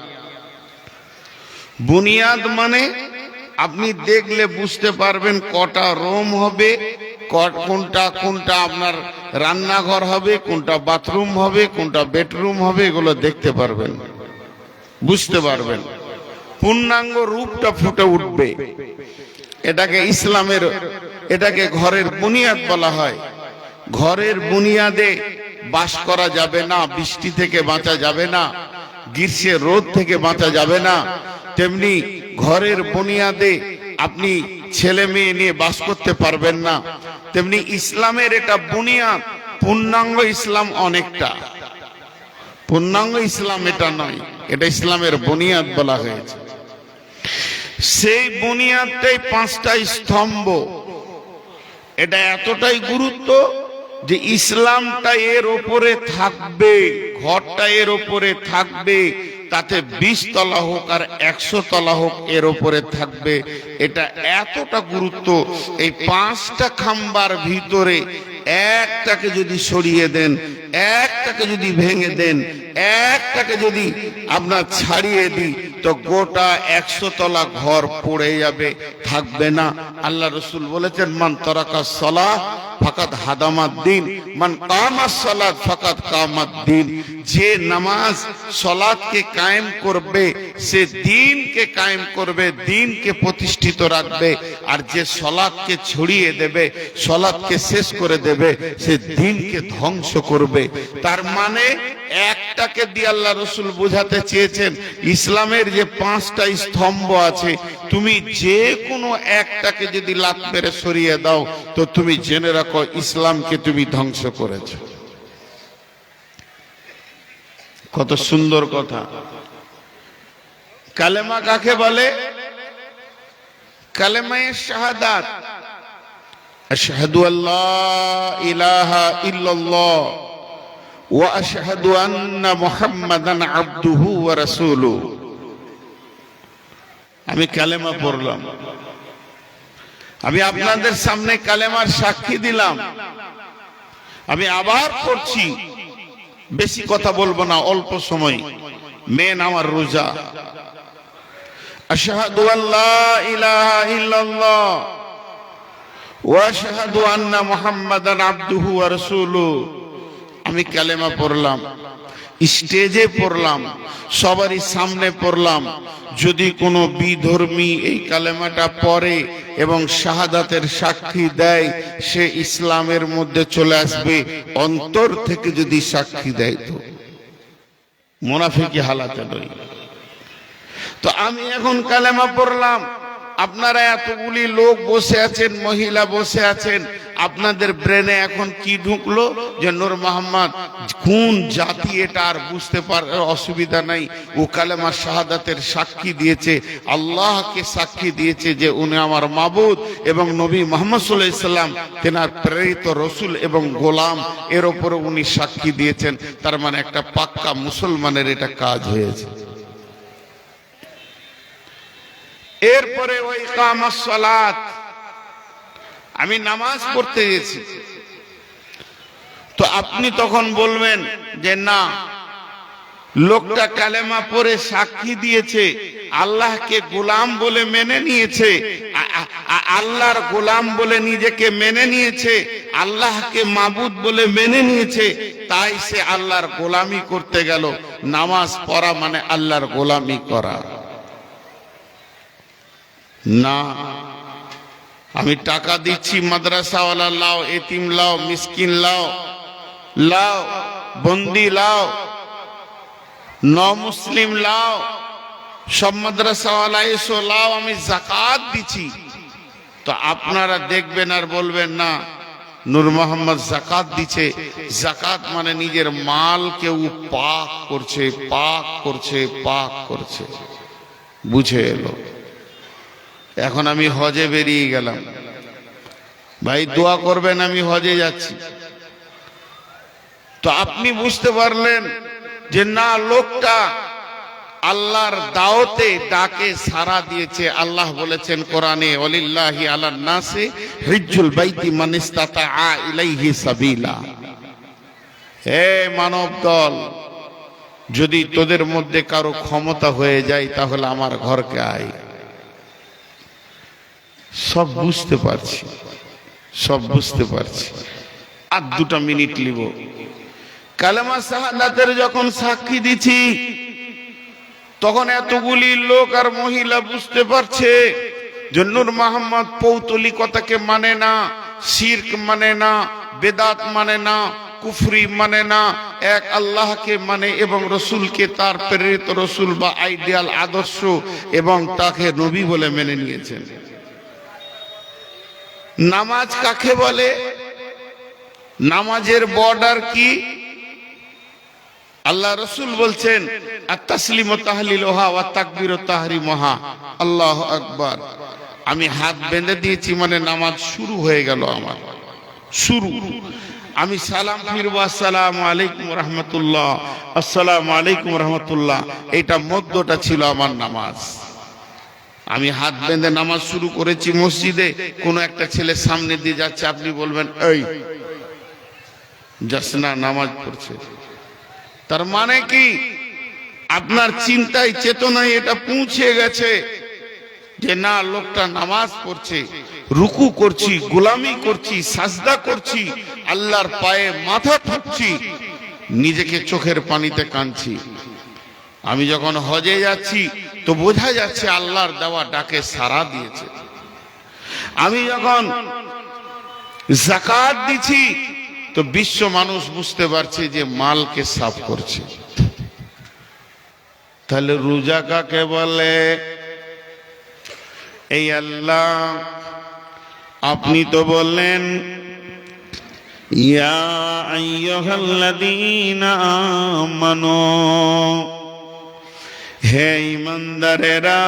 Speaker 4: বুনিয়াদ মানে আপনি দেখলে বুঝতে পারবেন কটা রুম হবে, কোনটা কোনটা আপনার রান্নাঘর হবে, কোনটা বাথরুম হবে, কোনটা বেডরুম হবে, এগুলো দেখতে পারবেন, বুঝতে পারবেন। পূর্ণাঙ্গ রূপটা ফুটে উঠবে। এটাকে ইসলামের, এটাকে ঘরের বুনিয়াদ বলা হয়। ঘরের বুনিয়াদে বাস করা যাবে না, বৃষ্টি থেকে বাঁচা যাবে না, গ্রীষ্মের রোদ থেকে বাঁচা যাবে না। তেমনি ঘরের বুনিয়াদে আপনি ছেলে মেয়ে নিয়ে বাস করতে পারবেন না। তেমনি ইসলামের এটা বুনিয়াদ। পূর্ণাঙ্গ ইসলাম অনেকটা, পূর্ণাঙ্গ ইসলাম এটা নয়, এটা ইসলামের বুনিয়াদ বলা হয়েছে। সেই বুনিয়াদটাই পাঁচটা স্তম্ভ। এটা এতটাই গুরুত্ব যে ইসলামটা এর ওপরে থাকবে, ঘরটা এর ওপরে থাকবে, তাতে 20 তলা হোক আর 100 তলা হোক এর ওপরে থাকবে। এটা এতটা গুরুত্ব। এই পাঁচটা খাম্বার ভিতরে একটাকে যদি সরিয়ে দেন, একটাকে যদি ভেঙে দেন, একটাকে যদি আপনার ছাড়িয়ে দিই, তো গোটা 100 তলা ঘর পড়ে যাবে, থাকবে না। আল্লাহ রসুল বলেছেন, মান তারাকাস সালাহ ফাকাদ হাদামাদ দ্বীন, মান কামাস সালাত ফাকাদ কামাদ দ্বীন। যে নামাজ সালাতকে কায়েম করবে সে দ্বীনকে কায়েম করবে, দ্বীনকে প্রতিষ্ঠিত রাখবে। আর যে সালাতকে ছড়িয়ে দেবে, সালাতকে শেষ করে দেবে, সে দ্বীনকে ধ্বংস করবে। তার মানে একটাকে দিয়ে আল্লাহ রসুল বোঝাতে চেয়েছেন, ইসলামের যে পাঁচটা স্তম্ভ আছে, তুমি যে কোনো একটাকে যদি লাত মেরে সরিয়ে দাও, তো তুমি জেনে রাখো ইসলামকে তুমি ধ্বংস করেছো। কত সুন্দর কথা। কালেমা কাকে বলে? কালেমায়ে শাহাদাত। আশহাদু আল্লা ইলাহা ইল্লাল্লাহ ওয়া আশহাদু আন্না মুহাম্মাদান আবদুহু ওয়া রাসূলুহু। আমি কালেমা পড়লাম, আমি আপনাদের সামনে কালেমার সাক্ষী দিলাম। আমি আবার পড়ছি, বেশি কথা বলবো না, অল্প সময়। মেন আমার রোজা। আশহাদু আল্লা ইলাহা ইল্লাল্লাহ ওয়া আশহাদু আন্না মুহাম্মাদান আবদুহু ওয়া রাসূলুহু। আমি কালেমা পড়লাম, স্টেজে পড়লাম, সবারই সামনে পড়লাম। যদি কোনো বিধর্মী এই কালেমাটা পড়ে এবং শাহাদাতের সাক্ষী দেয়, সে ইসলামের মধ্যে চলে আসবে। অন্তর থেকে যদি সাক্ষী দেয় তো মুনাফিকি হালাতে নয়। তো আমি এখন কালেমা পড়লাম, আপনারা এতগুলি লোক বসে আছেন, মহিলা বসে আছেন, আপনাদের ব্রেনে এখন কি ঢুকলো যে নূর মোহাম্মদ কোন জাতি এটা আর বুঝতে পারার অসুবিধা নাই। ও কালেমা শাহাদাতের সাক্ষী দিয়েছে, আল্লাহকে সাক্ষী দিয়েছে যে উনি আমার মাবুদ এবং নবী মুহাম্মদ সাল্লাল্লাহু আলাইহি সাল্লাম তেনার প্রেরিত রসুল এবং গোলাম, এর উপরে উনি সাক্ষী দিয়েছেন। তার মানে একটা পাক্কা মুসলমানের এটা কাজ হয়েছে। এরপরে ওই ইকামাস সালাত, আমি নামাজ পড়তে গেছি। তো আপনি তখন বলবেন যে না, লোকটা কালেমা পড়ে সাক্ষী দিয়েছে, আল্লাহকে গোলাম বলে মেনে নিয়েছে, আল্লাহর গোলাম বলে নিজেকে মেনে নিয়েছে, আল্লাহকে মাবুদ বলে মেনে নিয়েছে, তাই সে আল্লাহর গোলামি করতে গেল। নামাজ পড়া মানে আল্লাহর গোলামি করা না। আমি টাকা দিচ্ছি, মাদ্রাসাওয়ালা লাও, এতিম লাও, মিসকিন লাও, লাও বন্দি লাও, মুসলিম লাও, সব মাদ্রাসাওয়ালা এসো লাও, আমি যাকাত দিচ্ছি। তো আপনারা দেখবেন আর বলবেন না নূর মোহাম্মদ যাকাত দিচ্ছে। যাকাত মানে নিজের মালকে ও পাক করছে, পাক করছে, পাক করছে। বুঝে এলো। এখন আমি হজে বেরিয়ে গেলাম, ভাই দোয়া করবেন, আমি হজে যাচ্ছি। তো আপনি বুঝতে পারলেন যে না, লোকটা আল্লাহর দাওয়াতে ডাকে সাড়া দিয়েছে। আল্লাহ বলেছেন কোরআনে, ওয়ালিল্লাহি আলান নাসি হিজ্জুল বাইতি মান ইসতাতাআ ইলাইহি সাবিলা। হে মানব দল, যদি তোদের মধ্যে কারো ক্ষমতা হয়ে যায় তাহলে আমার ঘরকে আয়। সব বুঝতে পারছি, সব বুঝতে পারছি। আর 2 মিনিট নিব। কালেমা শাহাদাতের যখন সাক্ষী দিছি, তখন এতগুলি লোক আর মহিলা বুঝতে পারছে যে নূর মোহাম্মদ পৌতলিকতাকে মানে না, শিরক মানে না, বেদাত মানে না, কুফরি মানে না, এক আল্লাহকে মানে এবং রসুলকে, তার প্রেরিত রসুল বা আইডিয়াল আদর্শ এবং তাকে নবী বলে মেনে নিয়েছেন। নামাজ কাকে বলে? নামাজের বর্ডার কি? আল্লাহ রসুল বলছেন আত-তাসলিমু তাহলিলুহা ওয়া তাকবীরু তাহরিমুহা, আল্লাহু আকবার। আমি হাত বেঁধে দিয়েছি মানে নামাজ শুরু হয়ে গেল, আমার শুরু। আমি সালাম ফিরবো, আসসালামু আলাইকুম রাহমাতুল্লাহ, আসসালামু আলাইকুম রাহমাতুল্লাহ, এটা মধ্যটা ছিল আমার নামাজ। আমি হাত বেঁধে নামাজ শুরু করেছি। মসজিদে কোনো একটা ছেলে সামনে দিয়ে যাচ্ছে, আপনি বলবেন এই যাস না, নামাজ পড়ছে। তার মানে কি? আপনার চিন্তায় চেতনায় এটা পৌঁছে গেছে যে না, লোকটা নামাজ পড়ছে, রুকু করছি, গোলামি করছি, সাজদা করছি, আল্লাহর পায়ে মাথা ঠুকছি, নিজেকে চোখের পানিতে কাঁদছি। আমি যখন হজে যাচ্ছি তো বোঝা যাচ্ছে আল্লাহর দেওয়া ডাকে সাড়া দিয়েছে। আমি যখন যাকাত দিচ্ছি তো বিশ্ব মানুষ বুঝতে পারছে যে মালকে সাফ করছে। তাহলে রোজা কাকে বলে? এই আল্লাহ, আপনি তো বললেন ইয়া আইয়ুহাল্লাযীনা আমানু, হে ঈমানদারেরা,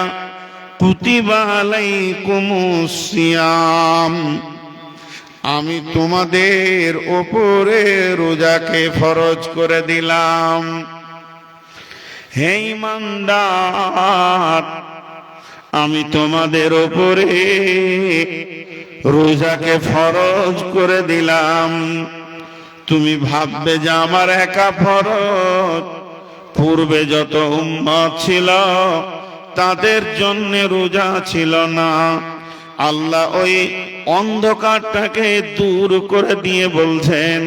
Speaker 4: কুতিবা আলাইকুমুস সিয়াম, আমি তোমাদের ওপরে রোজাকে ফরজ করে দিলাম। হে ঈমানদার, আমি তোমাদের ওপরে রোজাকে ফরজ করে দিলাম। তুমি ভাববে যে আমার একা ফরজ, পূর্বে যত উম্মত ছিল তাদের জন্য রোজা ছিল না। আল্লাহ ওই অন্ধকারটাকে দূর করে দিয়ে বলছেন,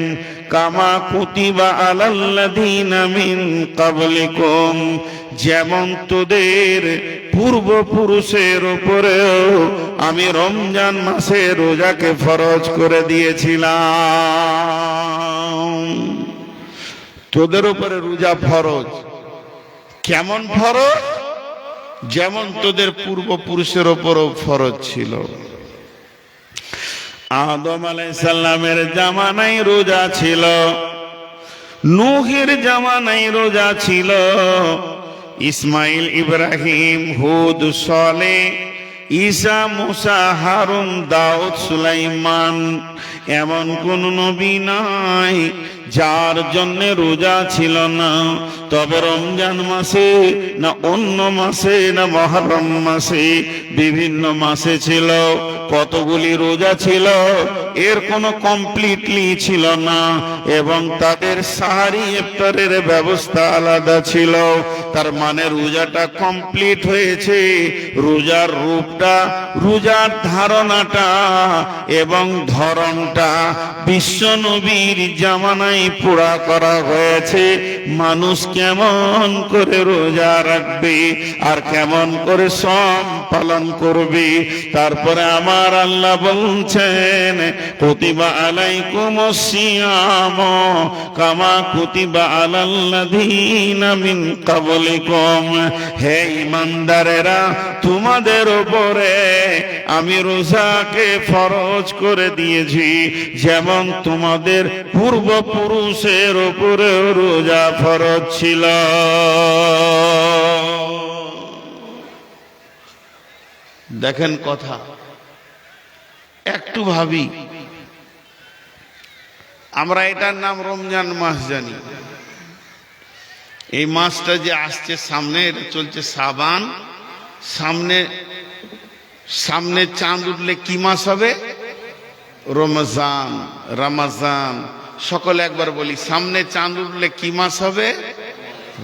Speaker 4: কামা কুতিবা আলাল্লাযীনা মিন ক্বাবলিকুম, যেমন তোদের পূর্বপুরুষের উপরেও আমি রমজান মাসে রোজাকে ফরজ করে দিয়েছিলাম। তোদের উপরে রোজা ফরজ। কেমন ফরজ? যেমন তোদের পূর্বপুরুষের উপরও ফরজ ছিল। আদম আলাইহিস সালামের জামানায় রোজা ছিল, নূহের জামানায় রোজা ছিল, ইসমাইল, ইব্রাহিম, হুদ, সালেহ, ঈসা, মুসা, হারুন, দাউদ, সুলাইমান, এমন কোন নবী নাই যার জন্য রোজা ছিল না। তবে রমজান মাসে না অন্য মাসে না মুহররম মাসে, বিভিন্ন মাসে ছিল। কতগুলি রোজা ছিল, এর কোনো কমপ্লিটলি ছিল না, এবং তাদের সাহারি ইফতারের ব্যবস্থা আলাদা ছিল। তার মানে রোজাটা কমপ্লিট হয়েছে। রোজার রূপটা, রোজার ধারণাটা এবং ধরনটা বিশ্ব নবীর জামানায় পুরা করা হয়েছে। মানুষ কেমন করে রোজা রাখবে আর কেমন করে সম পালন করবে। তারপরে আমার আল্লাহ বলছেন, কুতিবা আলাইকুমুস সিয়াম কামা কুতিবা আলাল্লাযীনা মিন ক্বাবলিকুম, হে ঈমানদারেরা, তোমাদের উপরে আমি রোজাকে ফরজ করে দিয়েছি যেমন তোমাদের পূর্বপুরুষের উপরে রোজা ফরজ ছিল।
Speaker 3: দেখেন কথা, একটু ভাবি,
Speaker 4: আমরা এটার নাম রমজান মাস জানি। এই মাসটা যে আসছে সামনে, এটা চলছে শাবান। সামনে চাঁদ উঠলে কি মাস হবে? রমজান, রমজান। সকলে একবার বলি, সামনে চাঁদ উঠলে কি মাস হবে?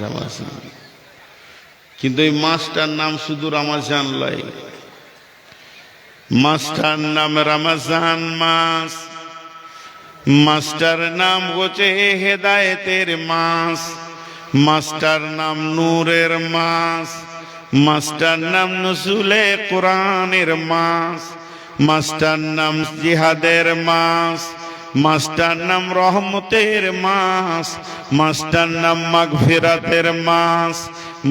Speaker 4: রমজান। কিন্তু এই মাসটার নাম শুধু রমজান নয়, মাসটার নাম রমজান মাস। মাসটার নাম হচ্ছে হেদায়েতের মাস, মাসটার নাম নূরের মাস, মাসটার নাম নজুলে কোরআনের মাস, মাসটার নাম জিহাদের মাস, মাসটার নাম রহমতের মাস, মাসটার নাম মাগফিরাতের মাস,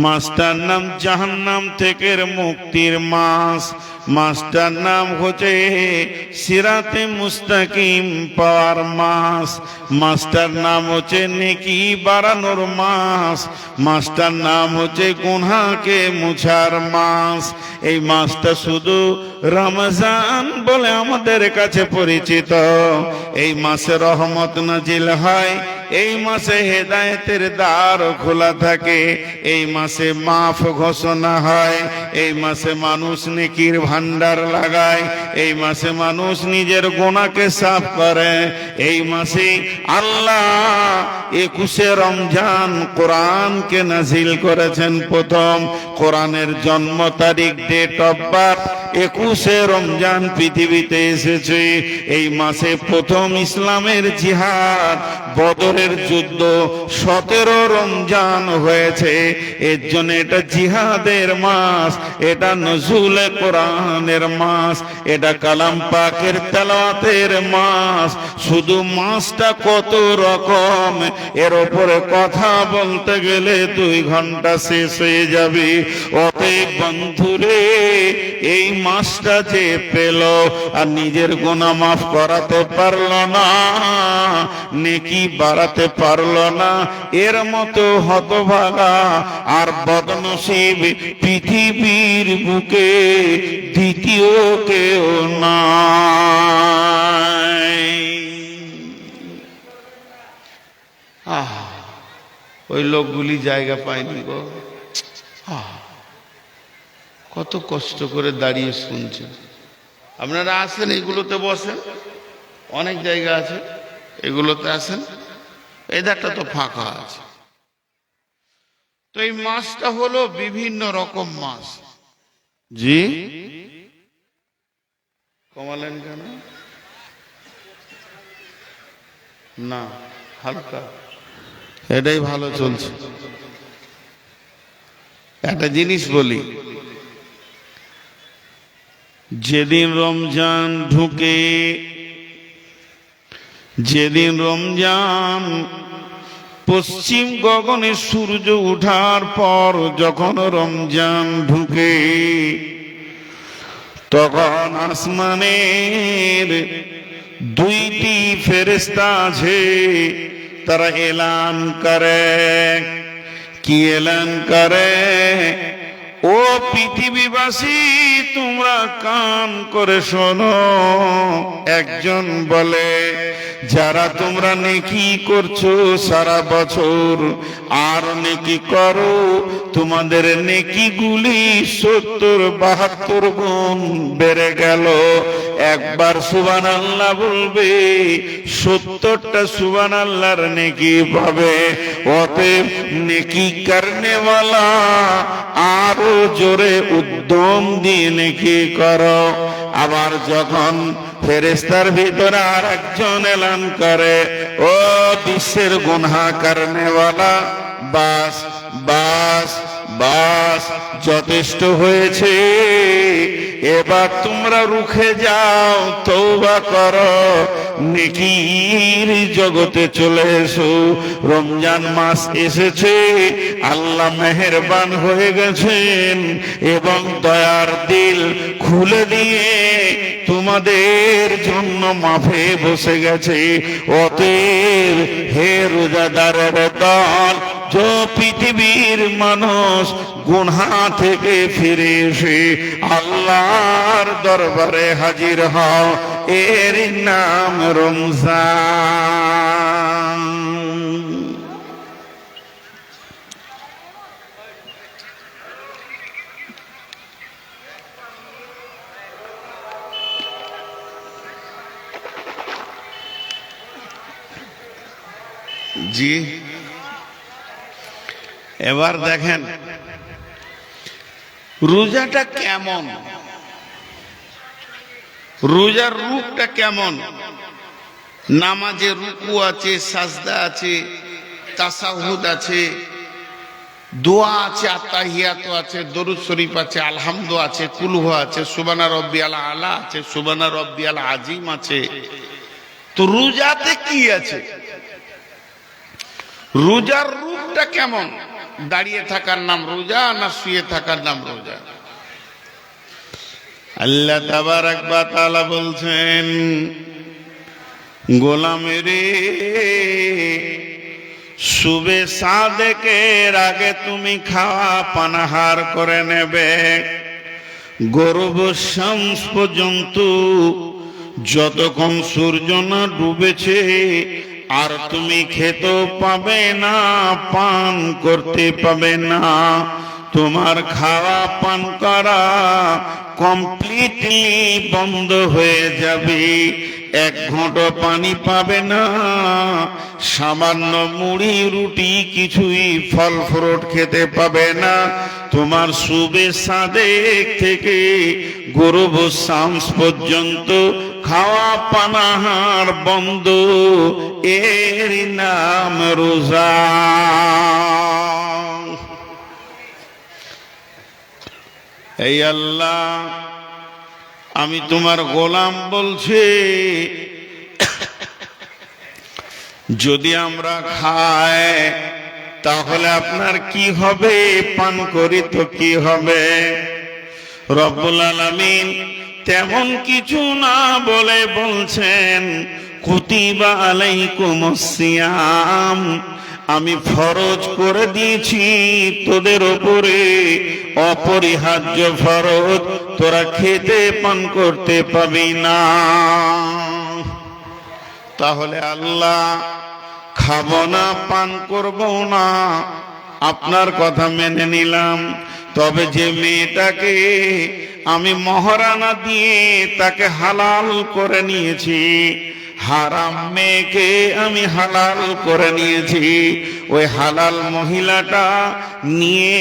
Speaker 4: মাসটার নাম জাহান্নাম থেকে মুক্তির মাস, মাসটার নাম হচ্ছে সিরাতে মুস্তাকিম পাওয়ার মাস, মাসটার নাম হচ্ছে নেকি বাড়ানোর মাস, মাসটার নাম হচ্ছে গুনাহকে মুছার মাস। এই মাসটা শুধু রমজান বলে আমাদের কাছে পরিচিত। এই মাসে রহমত নাজিল হয়, এই মাসে হেদায়েতের দ্বার খোলা থাকে, এই মাসে মাফ ঘোষণা হয়, এই মাসে মানুষ নেকির ভান্ডার লাগায়, এই মাসে মানুষ নিজের গুনাহকে সাফ করে। এই মাসে আল্লাহ 21শে রমজান কোরআনকে নাজিল করেছেন। প্রথম কোরআনের জন্ম তারিখ, ডেট অফ বার্থ 21শে রমজান পৃথিবীতে এসেছে। এই মাসে প্রথম ইসলামের জিহাদ, বদরের যুদ্ধ 17 রমজান হয়েছে। এর জন্য এটা জিহাদের মাস, এটা নজুলে কোরআনের মাস, এটা কালাম পাকের তেলাওয়াতের মাস। শুধু মাসটা কত রকম, এর উপরে কথা বলতে গেলে 2 ঘন্টা শেষ হয়ে যাবে। অতএব বন্ধুরে, এই মাসটা যে পেল আর নিজের গুনাহ মাফ করাতে পারলো না, নেকি বাড়াতে পারলো না, এর মতো হতভাগা আর বদনসিব পৃথিবীর বুকে দ্বিতীয় কেউ নাই। ওই লোকগুলি জায়গা পায়নি গো। কত কষ্ট করে দাঁড়িয়ে শুনছেন। আপনারা আসেন, এগুলোতে বসেন, অনেক জায়গা আছে, এগুলোতে আসেন। এদারটা তো ফাঁকা আছে। তো এই মাছটা হলো বিভিন্ন রকম মাছ। জি কমালেন কেন? না, হালকা, এটাই ভালো চলছে। একটা জিনিস বলি, যেদিন রমজান ঢুকে, যেদিন রমজান পশ্চিম গগনে সূর্য উঠার পর যখন রমজান ঢুকে, তখন আসমানের দুইটি ফেরেশতা আছে, তারা এলান করে। কি এলান করে? ও পৃথিবীবাসী, তোমরা কান করে শোনো। একজন বলে, যারা তোমরা নেকি করছো সারা বছর, আর নেকি করো, তোমাদের নেকিগুলি 70-72 গুণ বেড়ে গেল। একবার সুবহানাল্লাহ বলবে, 70টা সুবহানাল্লাহর নেকি পাবে। অতএব নেকি করনেওয়ালা আরো জোরে উদ্যম দিয়ে নেকি করো। আবার যখন ফেরেশতার ভিতরে আর একজন এলান করে, ও বিশ্বের গুনাহ করনেওয়ালা, বাস বাস বাস, যথেষ্ট হয়েছে, এবার তোমরা রুখে যাও, তওবা করো, নেকির জগতে চলে এসো। রমজান মাস এসেছে, আল্লাহ মেহেরবান হয়ে গেছেন এবং দয়ার দিল খুলে দিয়ে তোমাদের জন্য মাফে বসে গেছে। অতএব হে রোজাদারের দল, যে পৃথিবীর মানুষ গুনাহ থেকে ফিরে এসে আল্লাহর দরবারে হাজির হও, এর নাম রমজান। জি, এবার দেখেন রোজাটা কেমন, রোজার রূপটা কেমন। নামাজে রুকু আছে, সাজদা আছে, তাসাহুদ আছে, দোয়া আছে, আত্তাহিয়াত আছে, দরুদ শরীফ আছে, আলহামদু আছে, কুলহু আছে, সুবহানা রাব্বিয়াল আলা আছে, সুবহানা রাব্বিয়াল আজিম আছে। তো রোজাতে কি আছে? রোজার রূপটা কেমন? দাঁড়িয়ে থাকার নাম রোজা না শুয়ে থাকার নাম রোজা? আল্লাহ তাবারাক ওয়া তাআলা বলছেন, গোলামেরে, সুবে সাদেকের আগে তুমি খাওয়া পানাহার করে নেবে, গরব শামস পর্যন্ত, যতক্ষণ সূর্য না ডুবেছে আর তুমি খেতেও পাবে না, পান করতে পাবে না। তোমার খাওয়া পান করা কমপ্লিটলি বন্ধ হয়ে যাবে। এক ঘোঁটো পানি পাবে না, সামান্য মুড়ি রুটি কিছুই ফল ফ্রুট খেতে পাবে না। তোমার সুবে সাদেক থেকে গরব শামস পর্যন্ত খাওয়া পানাহার বন্ধ, এর নাম রোজা। এই আল্লাহ, আমি তোমার গোলাম বলছি, যদি আমরা খাই তাহলে আপনার কি হবে, পান করি তো কি হবে? রব্বুল আলামিন তেমন কিছু না বলে বলছেন, কুতিবা আলাইকুমুস সিয়াম, আমি ফরজ করে দিয়েছি তোদের উপরে, অপরিহার্য ফরজ, তোরা খেতে পান করতে পাবি না। তাহলে আল্লাহ খাবো না, পান করবো না, আপনার কথা মেনে নিলাম। তবে যে মেয়েটাকে আমি মহারানা দিয়ে তাকে হালাল করে নিয়েছি, হারাম মেয়েকে আমি হালাল করে নিয়েছি, ওই হালাল মহিলাটা নিয়ে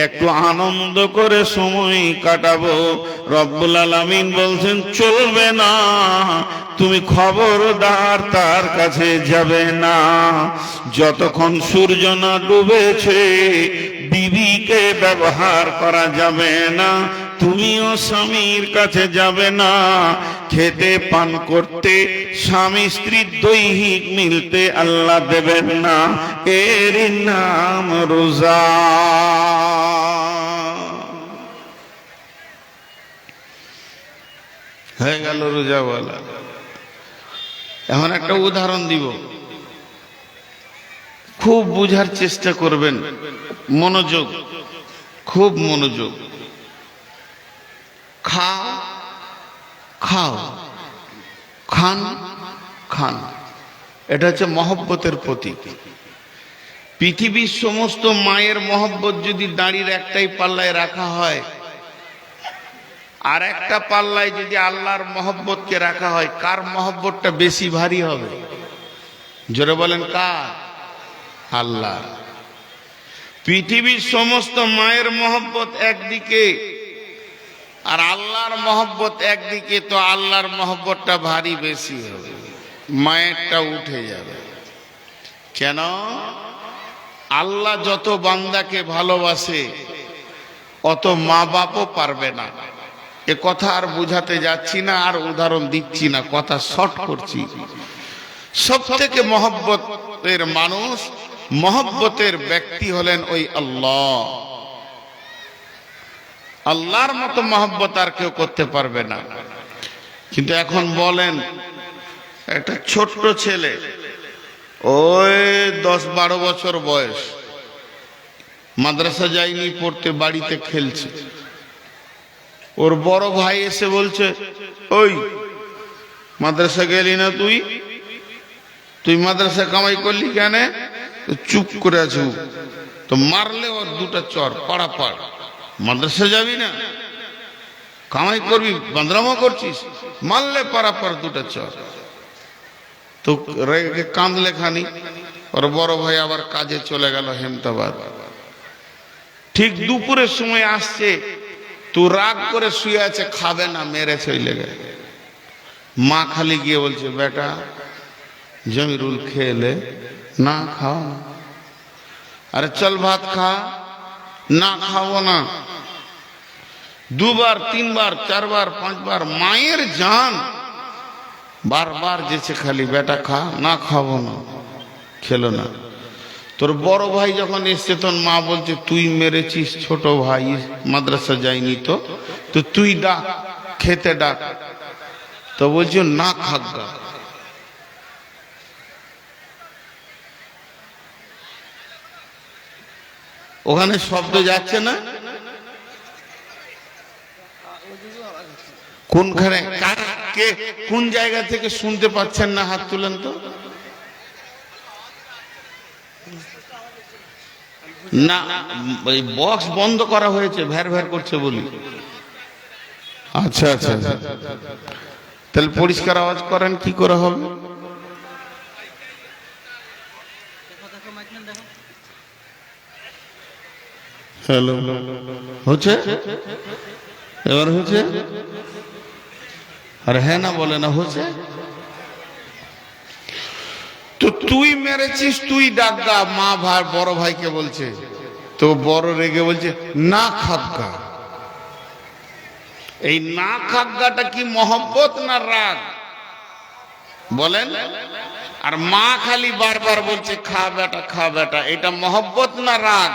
Speaker 4: একটু আনন্দ করে সময় কাটাবো। রব্বুল আলামিন বলছেন চলবে না, তুমি খবরদার তার কাছে যাবে না। যতক্ষণ সূর্য না ডুবেছে বিবিকে ব্যবহার করা যাবে না, তুমিও স্বামীর কাছে যাবে না। খেতে পান করতে স্বামী স্ত্রীর দৈহিক মিলতে আল্লাহ দেবেন না, এর নাম রোজা। হয়ে গেল রোজা বলা। এখন একটা উদাহরণ দিব, খুব বুঝার চেষ্টা করবেন, মনোযোগ, খুব মনোযোগ। খাও খাও, খান খান, এটা হচ্ছে মহব্বতের প্রতীক। পৃথিবীর সমস্ত মায়ের মহব্বত যদি দাঁড়িয়ে একটাই পাল্লায় রাখা হয়, আর একটা পাল্লায় যদি আল্লাহর মহব্বতকে রাখা হয়, কার মহব্বতটা বেশি ভারী হবে? জোরে বলেন কার? আল্লাহ। পৃথিবীর সমস্ত মায়ের মহব্বত একদিকে আর আল্লাহর মহব্বত একদিকে, তো আল্লাহর মহব্বতটা ভারী বেশি হবে, মায়েরটা উঠে যাবে। কেন? আল্লাহ যত বান্দাকে ভালোবাসে অত মা বাপও পারবে না। এ কথা আর বুঝাতে যাচ্ছি না, আর উদাহরণ দিচ্ছি না, কথা শর্ট করছি। সব থেকে মহব্বতের মানুষ, মহব্বতের ব্যক্তি হলেন ওই আল্লাহ। আল্লাহর মতো মহব্বত আর কেউ করতে পারবে না। কিন্তু এখন বলেন, একটা ছোট্ট ছেলে, ওই 10-12 বছর বয়স, মাদ্রাসা যায়নি পড়তে, বাড়িতে খেলছে। ওর বড় ভাই এসে বলছে, ওই মাদ্রাসা গেলি না তুই? তুই মাদ্রাসা কামাই করলি কেন? চুপ করে আছো। তো মারলে ওর দুটা চর, পাড়া পাড়। মাদ্রাসা যাবি না, কামাই করবি, বান্দরামো করছিস, মারলে পাড়া পাড় দুটা চর। তো রেগে কাঁদলে খানি। ওর বড় ভাই আবার কাজে চলে গেল হেমতাবাদ। ঠিক দুপুরের সময় আসছে, তো রাগ করে শুয়ে আছে, খাবে না, মেরে চলে গেল। মা খালি গিয়ে বলছে, বেটা জমিরুল খেলে না, খাও না। আরে চল ভাত খা। না, খাবো না। 2বার 3বার 4বার 5বার মায়ের জান বারবার যেছে, খালি বেটা খা। না, খাবো না, খেলো না। তোর বড় ভাই যখন এসছে, তখন মা বলছে, তুই মেরেছিস ছোট ভাই, মাদ্রাসা যায়নি তো তুই ডাক, খেতে ডাক। তো বলছে না, খাগা। ওখানে শব্দ যাচ্ছে না? কোনখানে কে কোন জায়গা থেকে শুনতে পাচ্ছেন না? হাত তুলেন তো। না, এই বক্স বন্ধ করা হয়েছে, ভ্যার ভ্যার করছে বলি। আচ্ছা আচ্ছা, তাহলে পরিষ্কার আওয়াজ করেন, কি করে হবে? হ্যালো, হচ্ছে? এবার হচ্ছে? আরে হ্যাঁ না বলে না, হচ্ছে? তো তুই মেরেছিস, তুই ডাকগা। মা ভাই বড় ভাইকে বলছে, তো বড় রেগে বলছে না খাগা। এই না খাগাটা কি মহব্বত না রাগ বলেন? আর মা খালি বারবার বলছে খা বেটা, খা বেটা, এটা মহব্বত না রাগ?